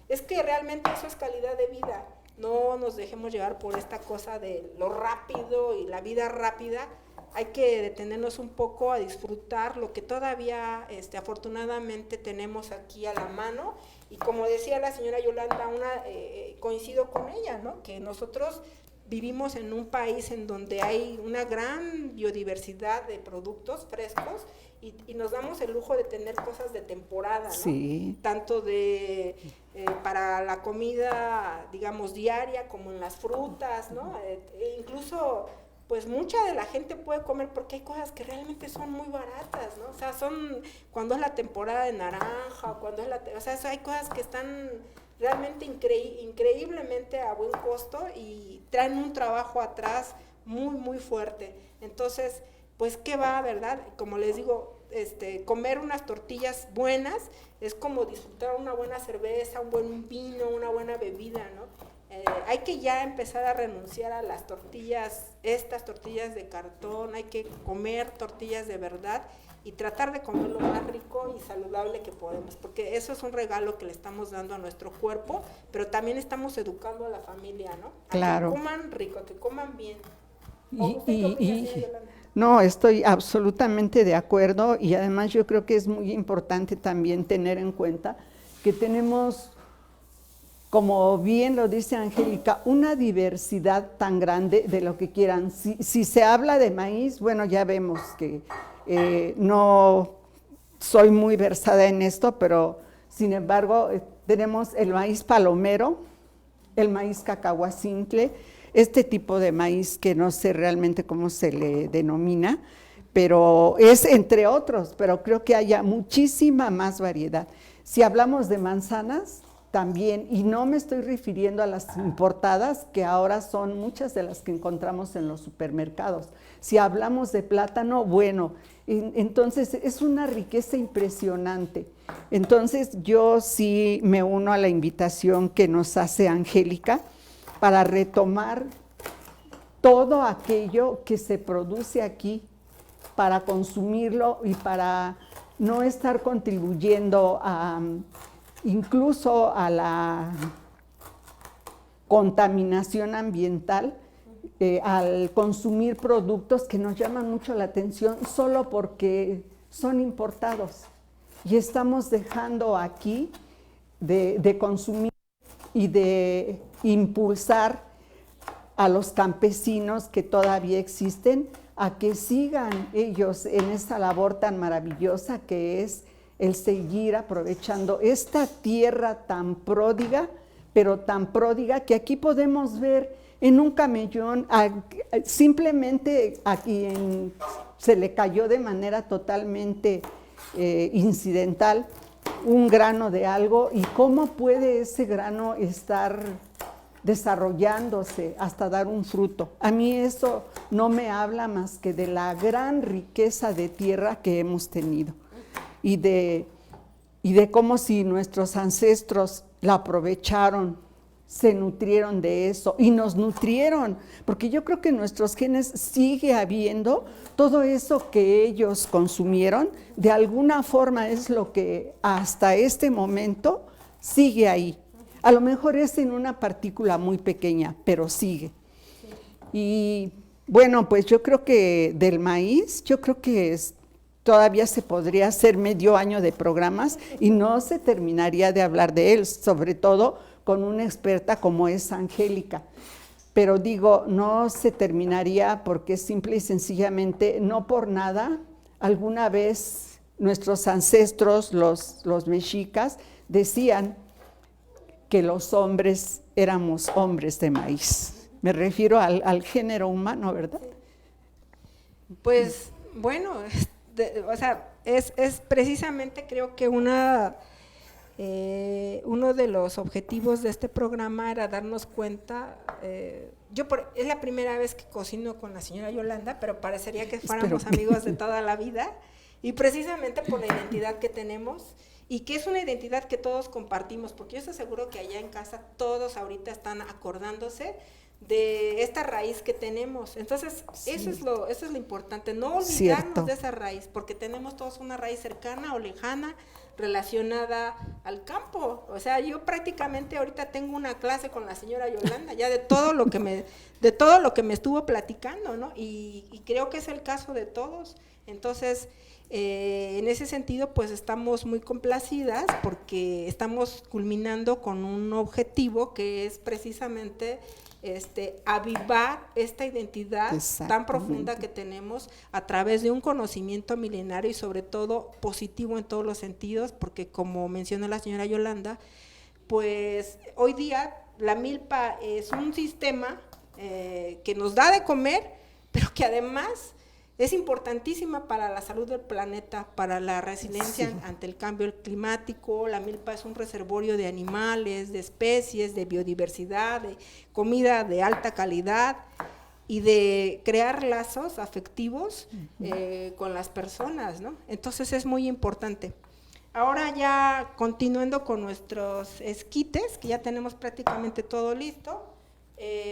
Es que realmente eso es calidad de vida. No nos dejemos llevar por esta cosa de lo rápido y la vida rápida. Hay que detenernos un poco a disfrutar lo que todavía afortunadamente tenemos aquí a la mano. Y como decía la señora Yolanda, coincido con ella, ¿no? Que nosotros vivimos en un país en donde hay una gran biodiversidad de productos frescos y nos damos el lujo de tener cosas de temporada, ¿no? Sí. Tanto para la comida, digamos, diaria, como en las frutas, ¿no? Incluso pues mucha de la gente puede comer porque hay cosas que realmente son muy baratas, ¿no? O sea, cuando es la temporada de naranja, o sea, hay cosas que están realmente increíblemente a buen costo y traen un trabajo atrás muy, muy fuerte. Entonces, pues, ¿qué va, verdad? Como les digo, comer unas tortillas buenas es como disfrutar una buena cerveza, un buen vino, una buena bebida, ¿no? Hay que ya empezar a renunciar a las tortillas, estas tortillas de cartón, hay que comer tortillas de verdad y tratar de comer lo más rico y saludable que podemos, porque eso es un regalo que le estamos dando a nuestro cuerpo, pero también estamos educando a la familia, ¿no? Claro. A que coman rico, a que coman bien. No, estoy absolutamente de acuerdo y además yo creo que es muy importante también tener en cuenta que tenemos, como bien lo dice Angélica, una diversidad tan grande de lo que quieran. Si se habla de maíz, bueno, ya vemos que no soy muy versada en esto, pero sin embargo tenemos el maíz palomero, el maíz cacahuacintle, este tipo de maíz que no sé realmente cómo se le denomina, pero es entre otros, pero creo que haya muchísima más variedad. Si hablamos de manzanas, también, y no me estoy refiriendo a las importadas, que ahora son muchas de las que encontramos en los supermercados. Si hablamos de plátano, bueno, entonces es una riqueza impresionante. Entonces yo sí me uno a la invitación que nos hace Angélica para retomar todo aquello que se produce aquí, para consumirlo y para no estar contribuyendo incluso a la contaminación ambiental, al consumir productos que nos llaman mucho la atención solo porque son importados. Y estamos dejando aquí de consumir y de impulsar a los campesinos que todavía existen a que sigan ellos en esta labor tan maravillosa que es el seguir aprovechando esta tierra tan pródiga, pero tan pródiga que aquí podemos ver en un camellón, simplemente a quien se le cayó de manera totalmente incidental un grano de algo y cómo puede ese grano estar desarrollándose hasta dar un fruto. A mí eso no me habla más que de la gran riqueza de tierra que hemos tenido y de cómo si nuestros ancestros la aprovecharon, se nutrieron de eso y nos nutrieron, porque yo creo que en nuestros genes sigue habiendo todo eso que ellos consumieron, de alguna forma es lo que hasta este momento sigue ahí. A lo mejor es en una partícula muy pequeña, pero sigue. Y bueno, pues yo creo que del maíz, yo creo que todavía se podría hacer medio año de programas y no se terminaría de hablar de él, sobre todo con una experta como es Angélica. Pero digo, no se terminaría porque simple y sencillamente, no por nada, alguna vez nuestros ancestros, los mexicas, decían que los hombres éramos hombres de maíz. Me refiero al género humano, ¿verdad? Pues bueno, o sea, es precisamente creo que uno de los objetivos de este programa era darnos cuenta, es la primera vez que cocino con la señora Yolanda, pero parecería que fuéramos amigos de toda la vida, y precisamente por la identidad que tenemos, y que es una identidad que todos compartimos, porque yo estoy seguro que allá en casa todos ahorita están acordándose de esta raíz que tenemos. Entonces, sí, eso es lo importante, no olvidarnos cierto. De esa raíz, porque tenemos todos una raíz cercana o lejana relacionada al campo. O sea, yo prácticamente ahorita tengo una clase con la señora Yolanda, ya de todo lo que me estuvo platicando, ¿no? Y creo que es el caso de todos. Entonces, en ese sentido, pues estamos muy complacidas porque estamos culminando con un objetivo que es precisamente avivar esta identidad tan profunda que tenemos a través de un conocimiento milenario y sobre todo positivo en todos los sentidos, porque como mencionó la señora Yolanda, pues hoy día la milpa es un sistema que nos da de comer, pero que además es importantísima para la salud del planeta, para la resiliencia ante el cambio climático. La milpa es un reservorio de animales, de especies, de biodiversidad, de comida de alta calidad y de crear lazos afectivos con las personas, ¿no? Entonces es muy importante. Ahora ya continuando con nuestros esquites, que ya tenemos prácticamente todo listo,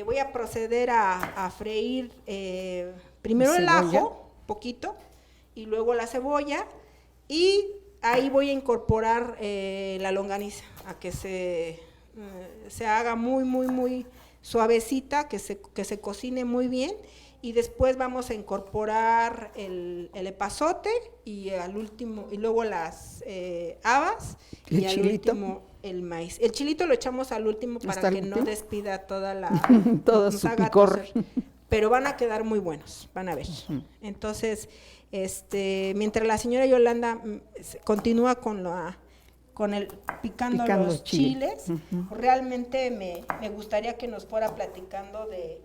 voy a proceder a freír primero el ajo, poquito, y luego la cebolla, y ahí voy a incorporar la longaniza, a que se haga muy, muy, muy suavecita, que se cocine muy bien, y después vamos a incorporar el epazote, y al último, y luego las habas, y al último el maíz. El chilito lo echamos al último para que no despida toda todo su picor. Pero van a quedar muy buenos, van a ver. Entonces, mientras la señora Yolanda continúa picando los chiles, realmente me gustaría que nos fuera platicando de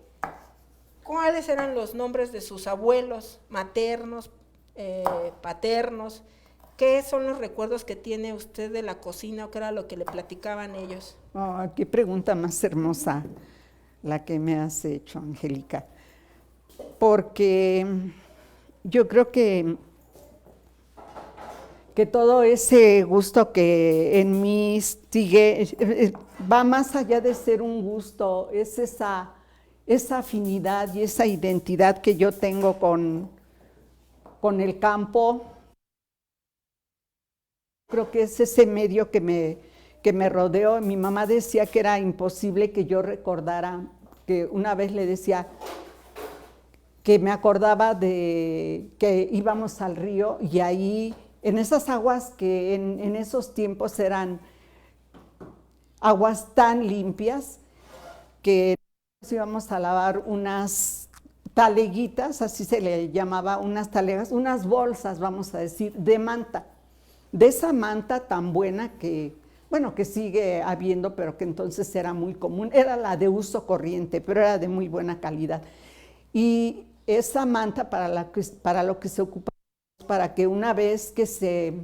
cuáles eran los nombres de sus abuelos maternos, paternos, qué son los recuerdos que tiene usted de la cocina o qué era lo que le platicaban ellos. Oh, qué pregunta más hermosa la que me has hecho, Angélica. Porque yo creo que todo ese gusto que en mí sigue va más allá de ser un gusto, es esa afinidad y esa identidad que yo tengo con el campo. Creo que es ese medio que que me rodeó. Mi mamá decía que era imposible que yo recordara, que una vez le decía que me acordaba de que íbamos al río y ahí, en esas aguas que en esos tiempos eran aguas tan limpias, que nos íbamos a lavar unas taleguitas, así se le llamaba, unas talegas, unas bolsas, vamos a decir, de manta. De esa manta tan buena que, bueno, que sigue habiendo, pero que entonces era muy común. Era la de uso corriente, pero era de muy buena calidad. Y esa manta para lo que se ocupaba, para que una vez que se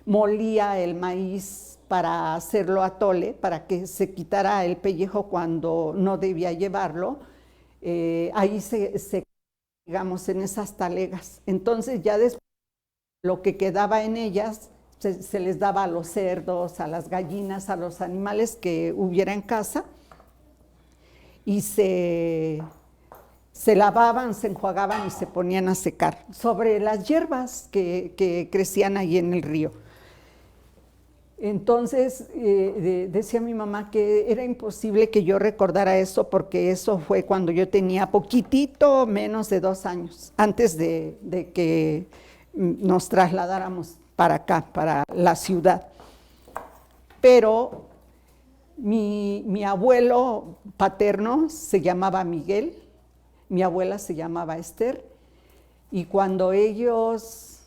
molía el maíz para hacerlo atole, para que se quitara el pellejo cuando no debía llevarlo, ahí se, digamos, en esas talegas. Entonces ya después lo que quedaba en ellas se les daba a los cerdos, a las gallinas, a los animales que hubiera en casa, y se lavaban, se enjuagaban y se ponían a secar sobre las hierbas que crecían ahí en el río. Entonces decía mi mamá que era imposible que yo recordara eso, porque eso fue cuando yo tenía poquitito menos de 2 años, antes de que nos trasladáramos para acá, para la ciudad. Pero mi abuelo paterno se llamaba Miguel, mi abuela se llamaba Esther, y cuando ellos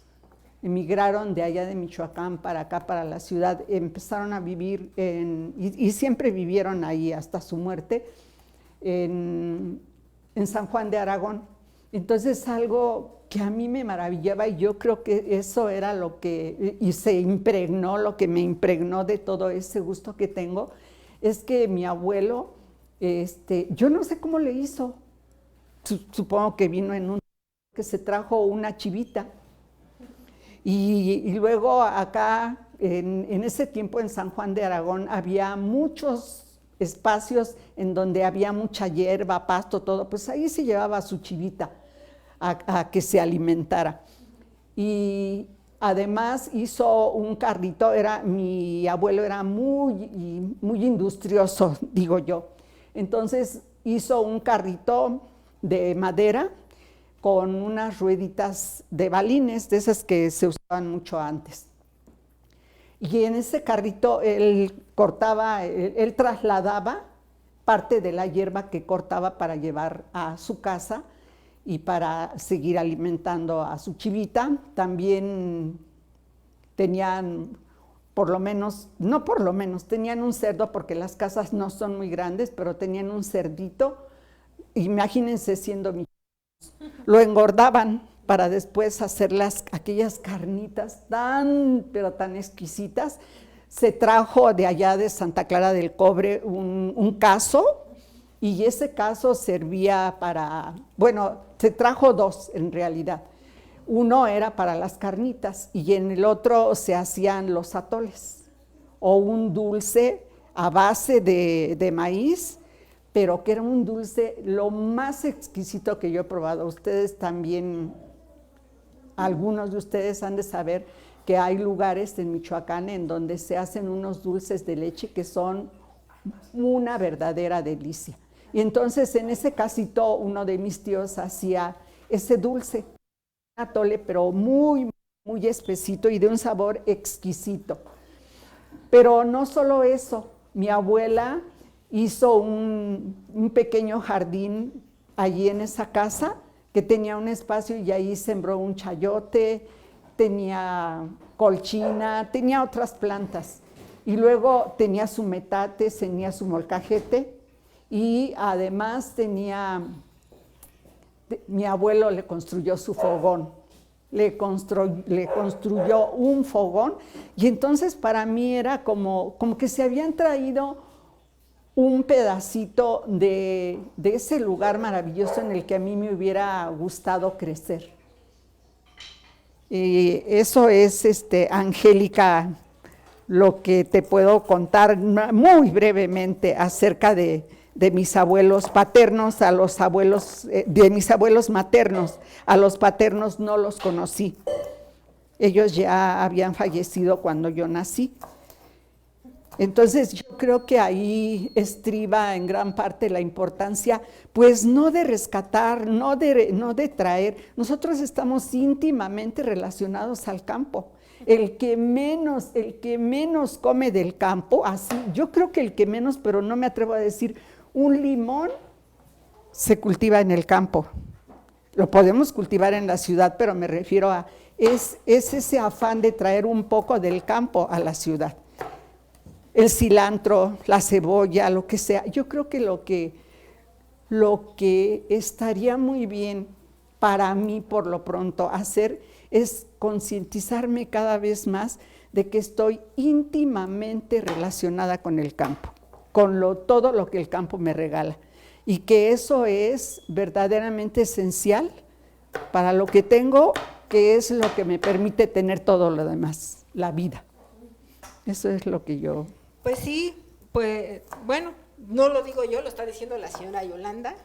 emigraron de allá de Michoacán para acá, para la ciudad, empezaron a vivir y siempre vivieron ahí hasta su muerte, en San Juan de Aragón. Entonces algo que a mí me maravillaba, y yo creo que eso era lo que, y se impregnó, lo que me impregnó de todo ese gusto que tengo, es que mi abuelo, yo no sé cómo le hizo, supongo que vino que se trajo una chivita, y luego acá, en ese tiempo en San Juan de Aragón, había muchos espacios en donde había mucha hierba, pasto, todo, pues ahí se llevaba a su chivita a que se alimentara. Y además hizo un carrito, mi abuelo era muy industrioso, digo yo. Entonces hizo un carrito de madera con unas rueditas de balines, de esas que se usaban mucho antes. Y en ese carrito él trasladaba parte de la hierba que cortaba para llevar a su casa y para seguir alimentando a su chivita. También tenían, tenían un cerdo, porque las casas no son muy grandes, pero tenían un cerdito. Imagínense siendo mi lo engordaban para después hacer aquellas carnitas pero tan exquisitas. Se trajo de allá de Santa Clara del Cobre un caso, y ese caso servía se trajo 2 en realidad. Uno era para las carnitas y en el otro se hacían los atoles, o un dulce a base de maíz, pero que era un dulce lo más exquisito que yo he probado. Ustedes también, algunos de ustedes han de saber que hay lugares en Michoacán en donde se hacen unos dulces de leche que son una verdadera delicia. Y entonces en ese casito uno de mis tíos hacía ese dulce, atole, pero muy, muy espesito y de un sabor exquisito. Pero no solo eso, mi abuela hizo un pequeño jardín allí en esa casa, que tenía un espacio, y ahí sembró un chayote, tenía colchina, tenía otras plantas. Y luego tenía su metate, tenía su molcajete, y además mi abuelo le construyó su fogón, le construyó un fogón, y entonces para mí era como que se habían traído un pedacito de ese lugar maravilloso en el que a mí me hubiera gustado crecer. Y eso es, Angélica, lo que te puedo contar muy brevemente acerca de mis abuelos paternos, de mis abuelos maternos. A los paternos no los conocí. Ellos ya habían fallecido cuando yo nací. Entonces yo creo que ahí estriba en gran parte la importancia, pues no de rescatar, no de traer. Nosotros estamos íntimamente relacionados al campo. El que menos come del campo, así, yo creo que el que menos, pero no me atrevo a decir, un limón se cultiva en el campo. Lo podemos cultivar en la ciudad, pero me refiero a, es ese afán de traer un poco del campo a la ciudad. El cilantro, la cebolla, lo que sea. Yo creo que lo que estaría muy bien para mí por lo pronto hacer es concientizarme cada vez más de que estoy íntimamente relacionada con el campo, con todo lo que el campo me regala, y que eso es verdaderamente esencial para lo que tengo, que es lo que me permite tener todo lo demás, la vida. Eso es lo que yo... Pues sí, pues bueno, no lo digo yo, lo está diciendo la señora Yolanda.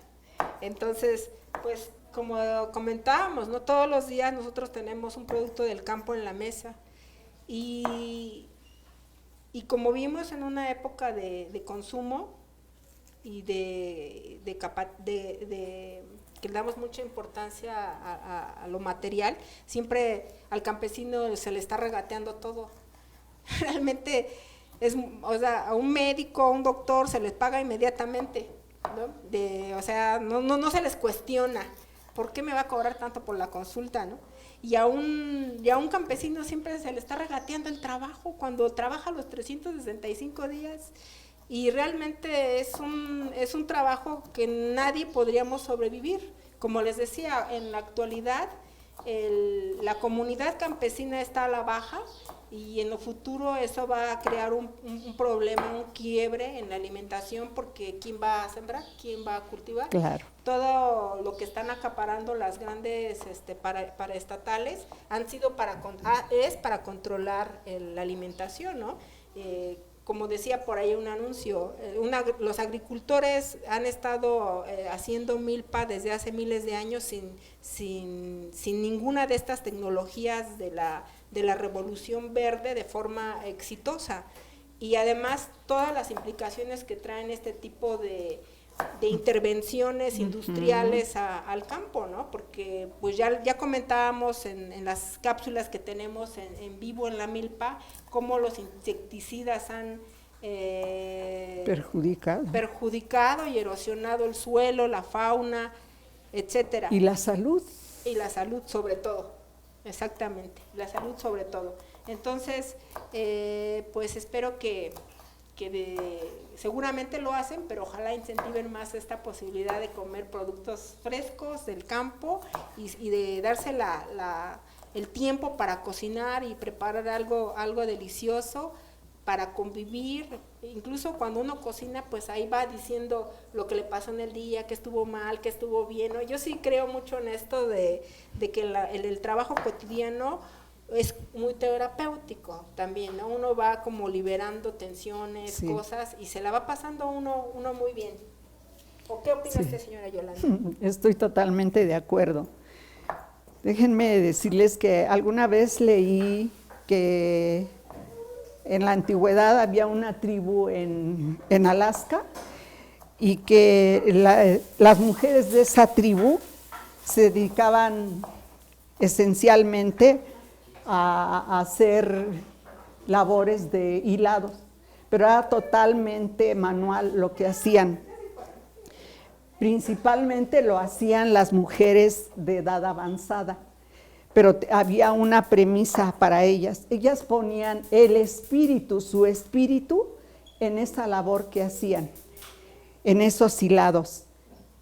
Entonces, pues como comentábamos, ¿no? Todos los días nosotros tenemos un producto del campo en la mesa y como vimos en una época de consumo y de que le damos mucha importancia a lo material, siempre al campesino se le está regateando todo. Realmente o sea, a un médico, a un doctor se les paga inmediatamente, ¿no? O sea, no se les cuestiona, ¿por qué me va a cobrar tanto por la consulta, no? Y a un campesino siempre se le está regateando el trabajo cuando trabaja los 365 días y realmente es un trabajo que nadie podríamos sobrevivir. Como les decía, en la actualidad la comunidad campesina está a la baja y en lo futuro eso va a crear un problema, un quiebre en la alimentación, porque ¿quién va a sembrar? ¿Quién va a cultivar? Claro. Todo lo que están acaparando las grandes paraestatales es para controlar la alimentación, ¿no? Como decía por ahí un anuncio, los agricultores han estado haciendo milpa desde hace miles de años sin ninguna de estas tecnologías de la revolución verde de forma exitosa. Y además todas las implicaciones que traen este tipo de intervenciones industriales al campo, ¿no? Porque pues ya comentábamos en las cápsulas que tenemos en vivo en la milpa, cómo los insecticidas han perjudicado y erosionado el suelo, la fauna, etcétera. Y la salud. Y la salud sobre todo, exactamente, la salud sobre todo. Entonces, pues espero que seguramente lo hacen, pero ojalá incentiven más esta posibilidad de comer productos frescos del campo y de darse el tiempo para cocinar y preparar algo delicioso para convivir. Incluso cuando uno cocina, pues ahí va diciendo lo que le pasó en el día, que estuvo mal, que estuvo bien, ¿no? Yo sí creo mucho en esto de que el trabajo cotidiano es muy terapéutico también, ¿no? Uno va como liberando tensiones, sí, cosas, y se la va pasando uno muy bien. ¿O qué opina usted, señora Yolanda? Estoy totalmente de acuerdo. Déjenme decirles que alguna vez leí que en la antigüedad había una tribu en Alaska y que las mujeres de esa tribu se dedicaban esencialmente a hacer labores de hilados, pero era totalmente manual lo que hacían. Principalmente lo hacían las mujeres de edad avanzada, pero había una premisa para ellas. Ellas ponían su espíritu en esa labor que hacían, en esos hilados.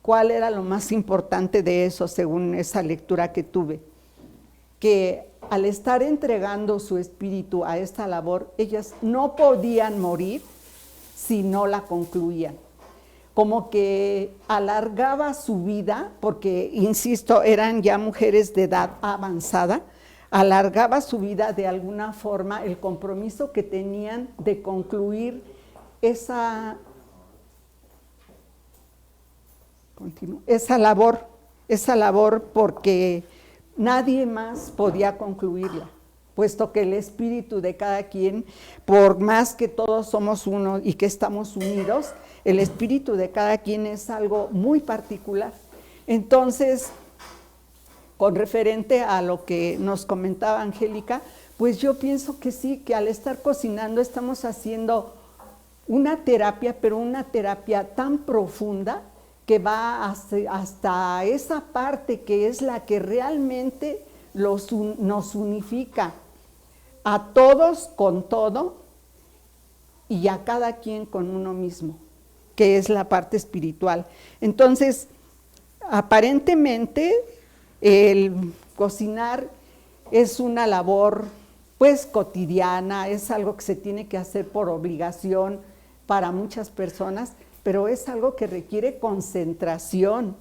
¿Cuál era lo más importante de eso, según esa lectura que tuve? Que al estar entregando su espíritu a esta labor, ellas no podían morir si no la concluían. Como que alargaba su vida, porque, insisto, eran ya mujeres de edad avanzada, alargaba su vida de alguna forma el compromiso que tenían de concluir esa labor, porque nadie más podía concluirla, puesto que el espíritu de cada quien, por más que todos somos uno y que estamos unidos, el espíritu de cada quien es algo muy particular. Entonces, con referente a lo que nos comentaba Angélica, pues yo pienso que sí, que al estar cocinando estamos haciendo una terapia, pero una terapia tan profunda que va hasta esa parte que es la que realmente nos unifica a todos con todo y a cada quien con uno mismo, que es la parte espiritual. Entonces, aparentemente, el cocinar es una labor pues cotidiana, es algo que se tiene que hacer por obligación para muchas personas, pero es algo que requiere concentración,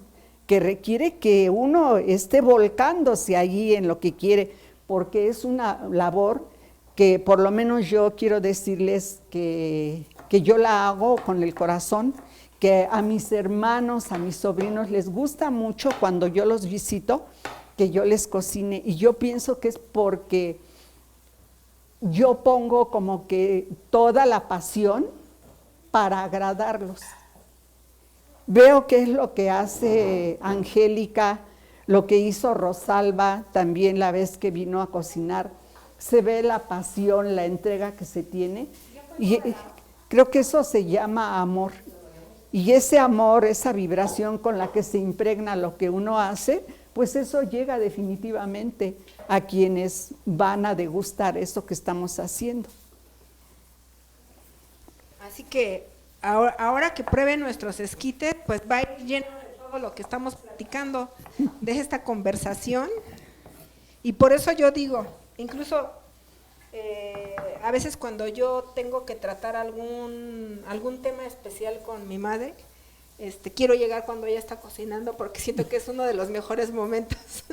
que requiere que uno esté volcándose allí en lo que quiere, porque es una labor que por lo menos yo quiero decirles que yo la hago con el corazón, que a mis hermanos, a mis sobrinos les gusta mucho cuando yo los visito, que yo les cocine, y yo pienso que es porque yo pongo como que toda la pasión para agradarlos. Veo qué es lo que hace Angélica, lo que hizo Rosalba también la vez que vino a cocinar. Se ve la pasión, la entrega que se tiene, y creo que eso se llama amor. Y ese amor, esa vibración con la que se impregna lo que uno hace, pues eso llega definitivamente a quienes van a degustar eso que estamos haciendo. Así que ahora que prueben nuestros esquites, pues va a ir lleno de todo lo que estamos platicando de esta conversación. Y por eso yo digo, incluso a veces cuando yo tengo que tratar algún tema especial con mi madre, quiero llegar cuando ella está cocinando porque siento que es uno de los mejores momentos.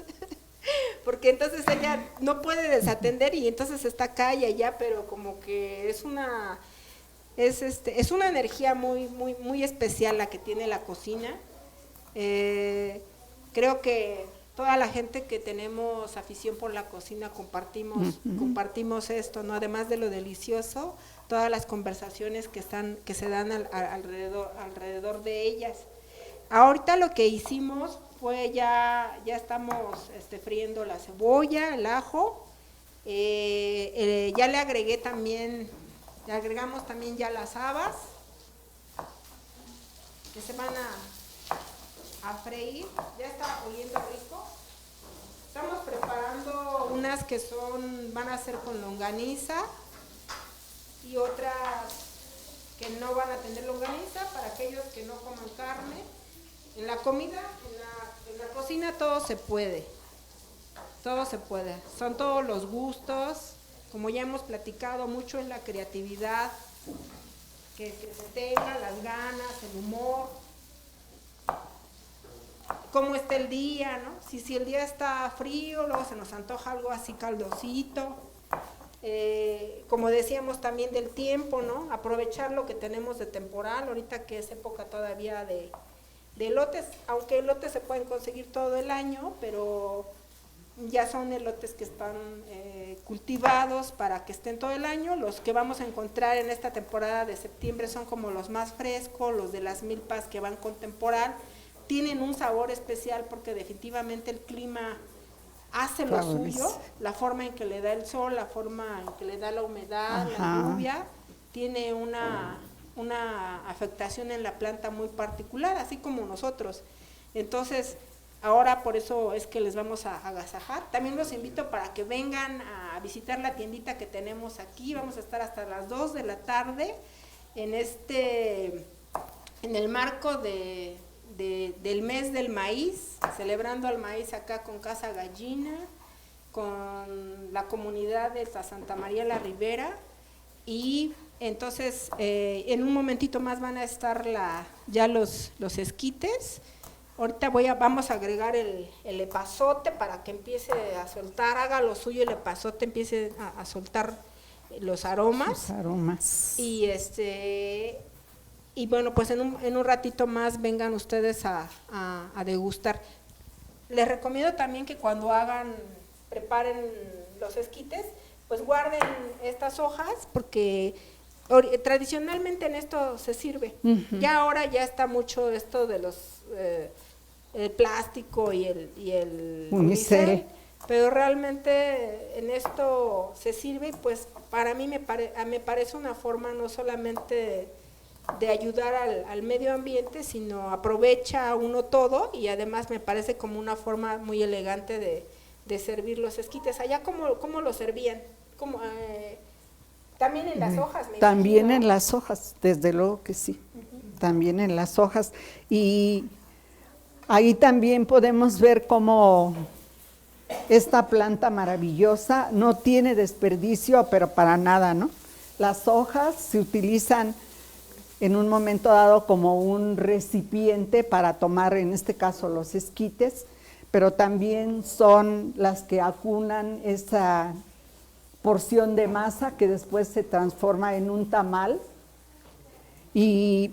Porque entonces ella no puede desatender y entonces está acá y allá, pero como que es una energía muy especial la que tiene la cocina. Creo que toda la gente que tenemos afición por la cocina compartimos esto, ¿no? Además de lo delicioso, todas las conversaciones que se dan alrededor de ellas. Ahorita lo que hicimos fue ya estamos friendo la cebolla, el ajo, ya le agregamos también ya las habas que se van a freír. Ya está oliendo rico. Estamos preparando unas que van a ser con longaniza y otras que no van a tener longaniza para aquellos que no coman carne. En la comida, en la cocina todo se puede, son todos los gustos, como ya hemos platicado mucho en la creatividad, que se tenga las ganas, el humor, cómo está el día, ¿no? Si el día está frío, luego se nos antoja algo así caldosito, como decíamos también del tiempo, ¿no? Aprovechar lo que tenemos de temporal, ahorita que es época todavía de elotes, aunque elotes se pueden conseguir todo el año, pero ya son elotes que están cultivados para que estén todo el año. Los que vamos a encontrar en esta temporada de septiembre son como los más frescos, los de las milpas que van con temporal, tienen un sabor especial porque definitivamente el clima hace lo suyo, la forma en que le da el sol, la forma en que le da la humedad, la lluvia, tiene una afectación en la planta muy particular, así como nosotros. Entonces, ahora por eso es que les vamos a agasajar. También los invito para que vengan a visitar la tiendita que tenemos aquí. Vamos a estar hasta las 2 de la tarde en el marco del mes del maíz, celebrando al maíz acá con Casa Gallina, con la comunidad de Santa María la Ribera, y entonces en un momentito más van a estar ya los esquites. Ahorita vamos a agregar el epazote para que empiece a soltar, haga lo suyo el epazote, empiece a soltar los aromas. Y bueno, pues en un ratito más vengan ustedes a degustar. Les recomiendo también que cuando preparen los esquites, pues guarden estas hojas porque tradicionalmente en esto se sirve. Ya ahora ya está mucho esto de los el plástico y el unicel, pero realmente en esto se sirve y pues para mí me parece una forma no solamente de ayudar al medio ambiente, sino aprovecha uno todo y además me parece como una forma muy elegante de servir los esquites. Allá ¿cómo lo servían? ¿Cómo, también en las hojas? También en las hojas, desde luego que sí, también en las hojas. Y ahí también podemos ver cómo esta planta maravillosa no tiene desperdicio, pero para nada, ¿no? Las hojas se utilizan en un momento dado como un recipiente para tomar, en este caso, los esquites, pero también son las que acunan esa porción de masa que después se transforma en un tamal. Y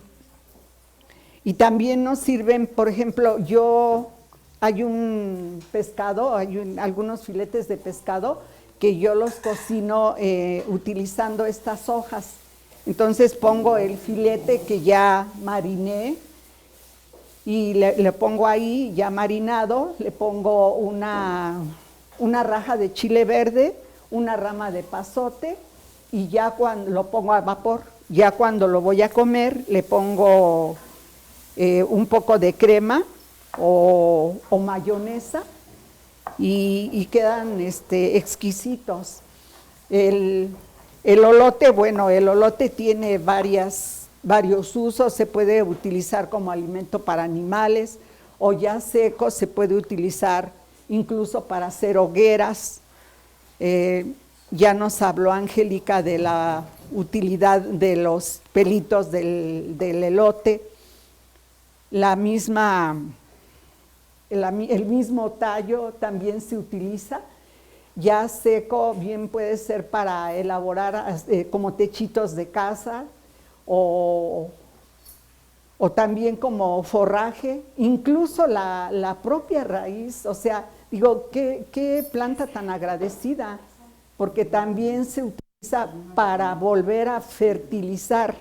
también nos sirven, por ejemplo, hay un pescado, algunos filetes de pescado que yo los cocino utilizando estas hojas. Entonces pongo el filete que ya mariné y le pongo ahí ya marinado, le pongo una raja de chile verde, una rama de pasote y ya cuando lo pongo a vapor, ya cuando lo voy a comer le pongo un poco de crema o mayonesa y quedan exquisitos. El olote, bueno, el olote tiene varios usos, se puede utilizar como alimento para animales o ya seco se puede utilizar incluso para hacer hogueras. Ya nos habló Angélica de la utilidad de los pelitos del elote. El mismo tallo también se utiliza, ya seco bien puede ser para elaborar como techitos de casa o también como forraje, incluso la propia raíz, o sea, digo, qué planta tan agradecida, porque también se utiliza para volver a fertilizar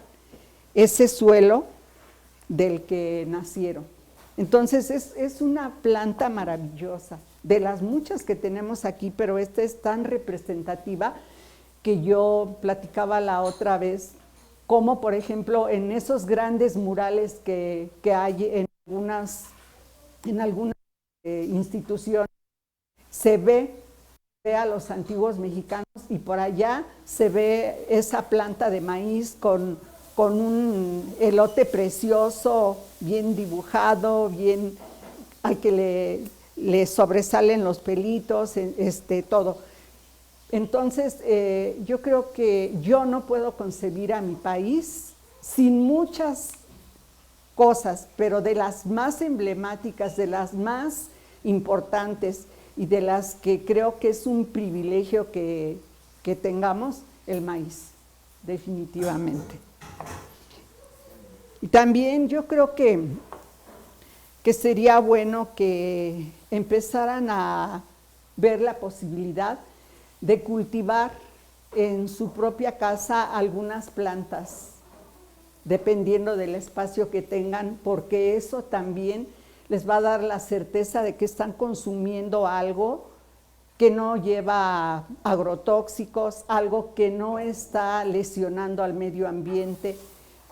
ese suelo del que nacieron. Entonces es una planta maravillosa, de las muchas que tenemos aquí, pero esta es tan representativa que yo platicaba la otra vez, como por ejemplo en esos grandes murales que hay en algunas instituciones, se ve a los antiguos mexicanos y por allá se ve esa planta de maíz con un elote precioso, bien dibujado, bien, al que le sobresalen los pelitos, todo. Entonces, yo creo que yo no puedo concebir a mi país sin muchas cosas, pero de las más emblemáticas, de las más importantes y de las que creo que es un privilegio que tengamos, el maíz, definitivamente. Y también yo creo que sería bueno que empezaran a ver la posibilidad de cultivar en su propia casa algunas plantas, dependiendo del espacio que tengan, porque eso también les va a dar la certeza de que están consumiendo algo que no lleva agrotóxicos, algo que no está lesionando al medio ambiente,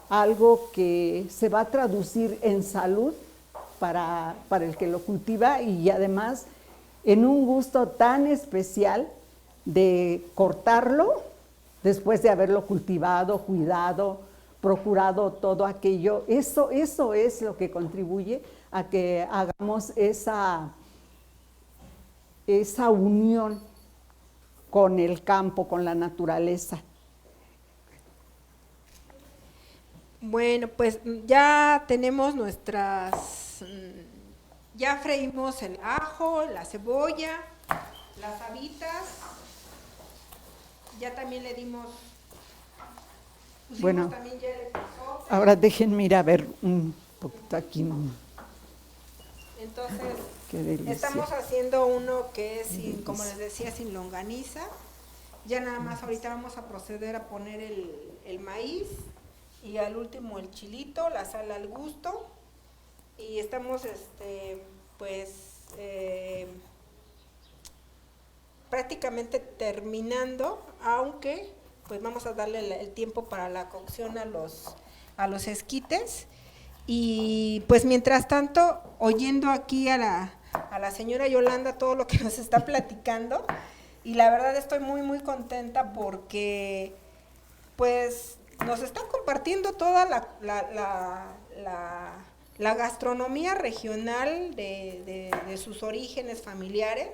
algo que se va a traducir en salud para el que lo cultiva y además en un gusto tan especial de cortarlo después de haberlo cultivado, cuidado, procurado todo aquello. Eso es lo que contribuye a que hagamos esa unión con el campo, con la naturaleza. Bueno, pues ya tenemos ya freímos el ajo, la cebolla, las habitas, ya también le dimos, bueno, también ya el episodio. Ahora déjenme ir a ver un poquito aquí. Entonces, estamos haciendo uno que es, como les decía, sin longaniza, Ya nada más ahorita vamos a proceder a poner el maíz y al último el chilito, la sal al gusto, y estamos prácticamente terminando, aunque pues vamos a darle el tiempo para la cocción a los esquites. Y pues mientras tanto, oyendo aquí a la señora Yolanda todo lo que nos está platicando, y la verdad estoy muy muy contenta porque pues nos están compartiendo toda la gastronomía regional de sus orígenes familiares.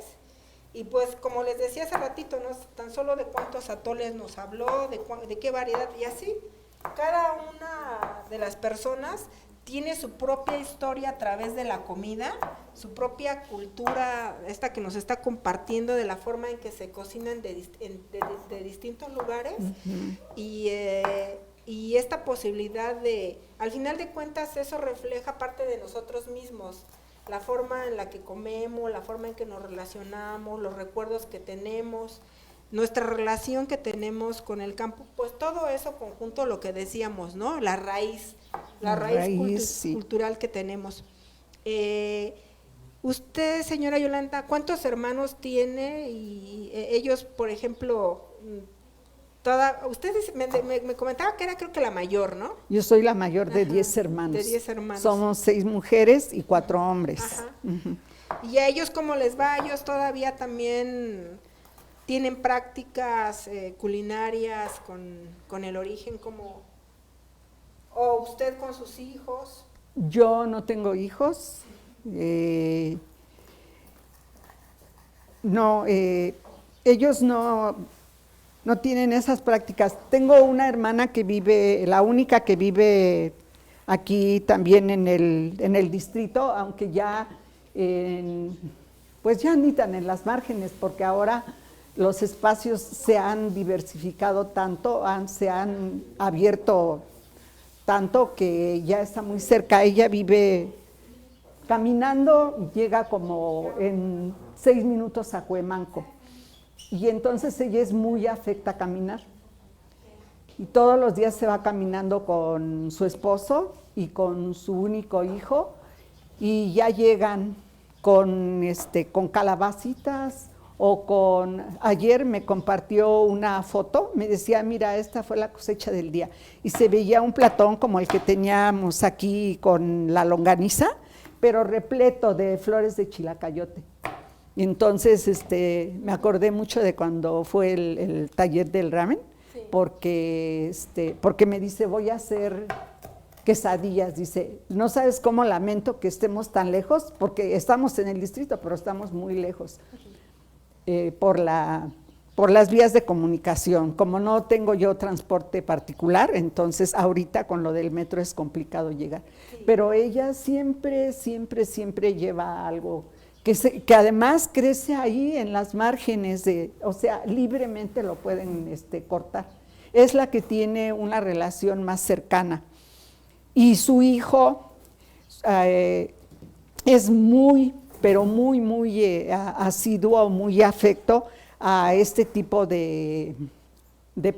Y pues como les decía hace ratito, ¿no? Tan solo de cuántos atoles nos habló, de qué variedad, y así, cada una de las personas tiene su propia historia a través de la comida, su propia cultura, esta que nos está compartiendo, de la forma en que se cocinan de distintos lugares. Y esta posibilidad al final de cuentas, eso refleja parte de nosotros mismos, la forma en la que comemos, la forma en que nos relacionamos, los recuerdos que tenemos, nuestra relación que tenemos con el campo, pues todo eso conjunto, lo que decíamos, ¿no? La raíz cultural que tenemos. Usted, señora Yolanda, ¿cuántos hermanos tiene? Y ellos, por ejemplo, ustedes me comentaba que era, creo que la mayor, ¿no? Yo soy la mayor de 10 hermanos. De 10 hermanos. Somos 6 mujeres y 4 hombres. Ajá. ¿Y a ellos cómo les va? ¿Ellos todavía también tienen prácticas culinarias con el origen como, o usted con sus hijos? Yo no tengo hijos. Ellos no tienen esas prácticas. Tengo una hermana que vive, la única que vive aquí también en el distrito, aunque ya, pues ya ni tan en las márgenes, porque ahora los espacios se han diversificado tanto, se han abierto tanto que ya está muy cerca. Ella vive caminando, llega como en 6 minutos a Cuemanco. Y entonces ella es muy afecta a caminar. Y todos los días se va caminando con su esposo y con su único hijo, y ya llegan con calabacitas ayer me compartió una foto, me decía, mira, esta fue la cosecha del día, y se veía un platón como el que teníamos aquí con la longaniza, pero repleto de flores de chilacayote. Y entonces me acordé mucho de cuando fue el taller del ramen, sí, porque me dice, voy a hacer quesadillas, dice, no sabes cómo lamento que estemos tan lejos, porque estamos en el distrito, pero estamos muy lejos, por las vías de comunicación. Como no tengo yo transporte particular, entonces ahorita con lo del metro es complicado llegar, sí, pero ella siempre lleva algo que además crece ahí en las márgenes, o sea, libremente lo pueden cortar. Es la que tiene una relación más cercana. Y su hijo es muy, pero muy asiduo, muy afecto a este tipo de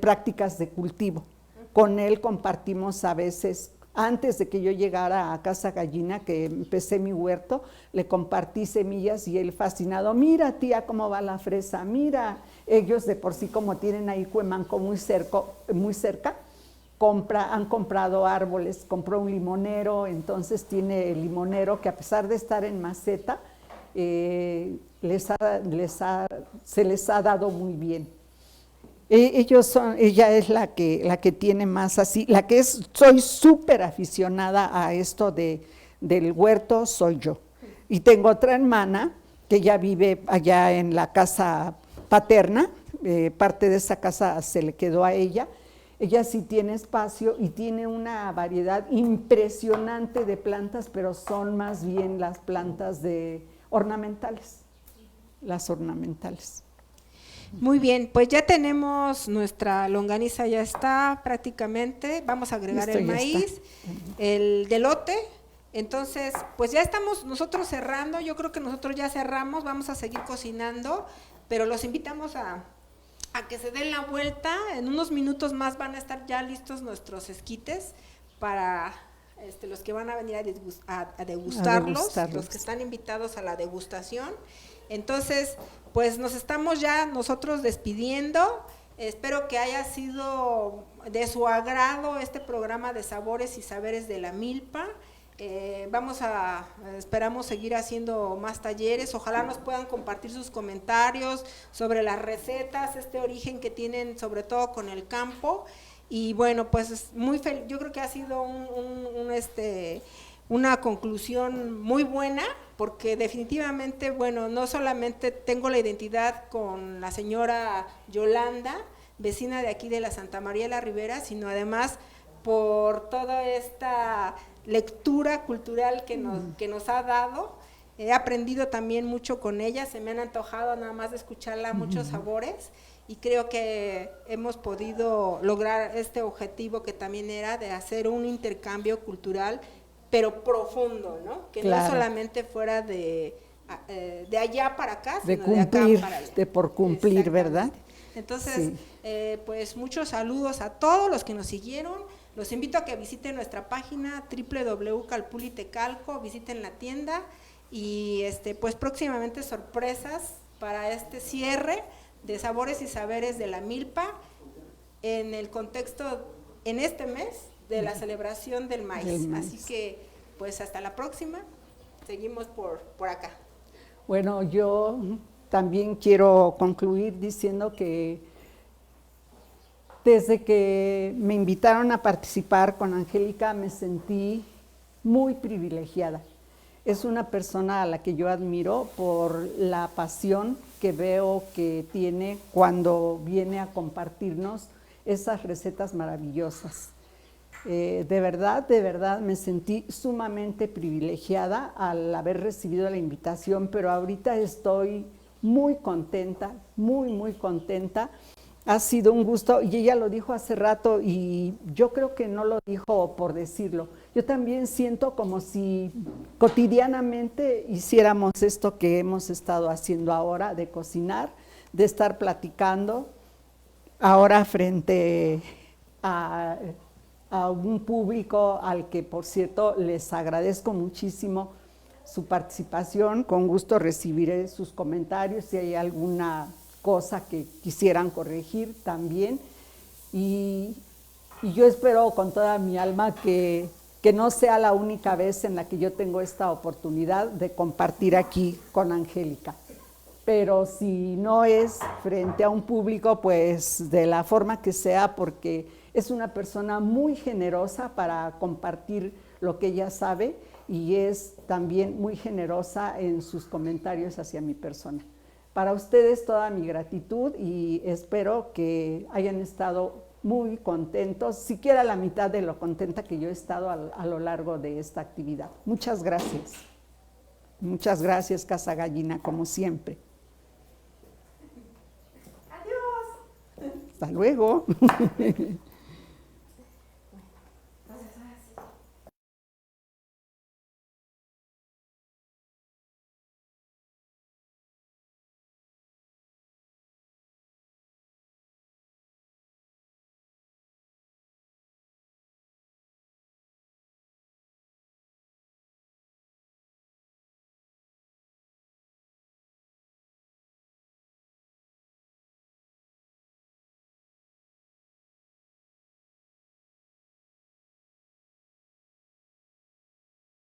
prácticas de cultivo. Con él compartimos a veces, antes de que yo llegara a Casa Gallina, que empecé mi huerto, le compartí semillas y él fascinado, mira tía cómo va la fresa, mira, ellos de por sí como tienen ahí Cuemanco muy cerca, han comprado árboles, compró un limonero, entonces tiene el limonero que a pesar de estar en maceta, se les ha dado muy bien. Ella es la que tiene más así, soy súper aficionada a esto del huerto, soy yo. Y tengo otra hermana que ya vive allá en la casa paterna, parte de esa casa se le quedó a ella. Ella sí tiene espacio y tiene una variedad impresionante de plantas, pero son más bien las plantas ornamentales, las ornamentales. Muy bien, pues ya tenemos nuestra longaniza, ya está prácticamente, vamos a agregar el maíz, el delote, entonces pues ya estamos nosotros cerrando, yo creo que nosotros ya cerramos, vamos a seguir cocinando, pero los invitamos a a que se den la vuelta. En unos minutos más van a estar ya listos nuestros esquites para los que van a venir a degustarlos, los que están invitados a la degustación. Entonces, pues nos estamos ya nosotros despidiendo. Espero que haya sido de su agrado este programa de Sabores y Saberes de la Milpa. Esperamos seguir haciendo más talleres. Ojalá nos puedan compartir sus comentarios sobre las recetas, este origen que tienen sobre todo con el campo. Y bueno, pues yo creo que ha sido una conclusión muy buena, porque definitivamente, bueno, no solamente tengo la identidad con la señora Yolanda, vecina de aquí de la Santa María de la Ribera, sino además por toda esta lectura cultural que nos ha dado. He aprendido también mucho con ella, se me han antojado nada más de escucharla muchos sabores, y creo que hemos podido lograr este objetivo que también era de hacer un intercambio cultural, pero profundo, ¿no? Que no solamente fuera de allá para acá, sino de acá para allá. Por cumplir, ¿verdad? Entonces, pues muchos saludos a todos los que nos siguieron. Los invito a que visiten nuestra página www.calpulitecalco, visiten la tienda y pues próximamente sorpresas para este cierre de Sabores y Saberes de la Milpa en el contexto, en este mes, de la celebración del maíz. Así que, pues hasta la próxima, seguimos por acá. Bueno, yo también quiero concluir diciendo que desde que me invitaron a participar con Angélica me sentí muy privilegiada. Es una persona a la que yo admiro por la pasión que veo que tiene cuando viene a compartirnos esas recetas maravillosas. De verdad me sentí sumamente privilegiada al haber recibido la invitación, pero ahorita estoy muy contenta, muy contenta. Ha sido un gusto, y ella lo dijo hace rato, y yo creo que no lo dijo por decirlo. Yo también siento como si cotidianamente hiciéramos esto que hemos estado haciendo ahora, de cocinar, de estar platicando, ahora frente a un público al que, por cierto, les agradezco muchísimo su participación. Con gusto recibiré sus comentarios si hay alguna cosa que quisieran corregir también, y yo espero con toda mi alma que no sea la única vez en la que yo tengo esta oportunidad de compartir aquí con Angélica, pero si no es frente a un público, pues de la forma que sea, porque es una persona muy generosa para compartir lo que ella sabe, y es también muy generosa en sus comentarios hacia mi persona. Para ustedes toda mi gratitud, y espero que hayan estado muy contentos, siquiera la mitad de lo contenta que yo he estado a lo largo de esta actividad. Muchas gracias. Muchas gracias, Casa Gallina, como siempre. Adiós. Hasta luego.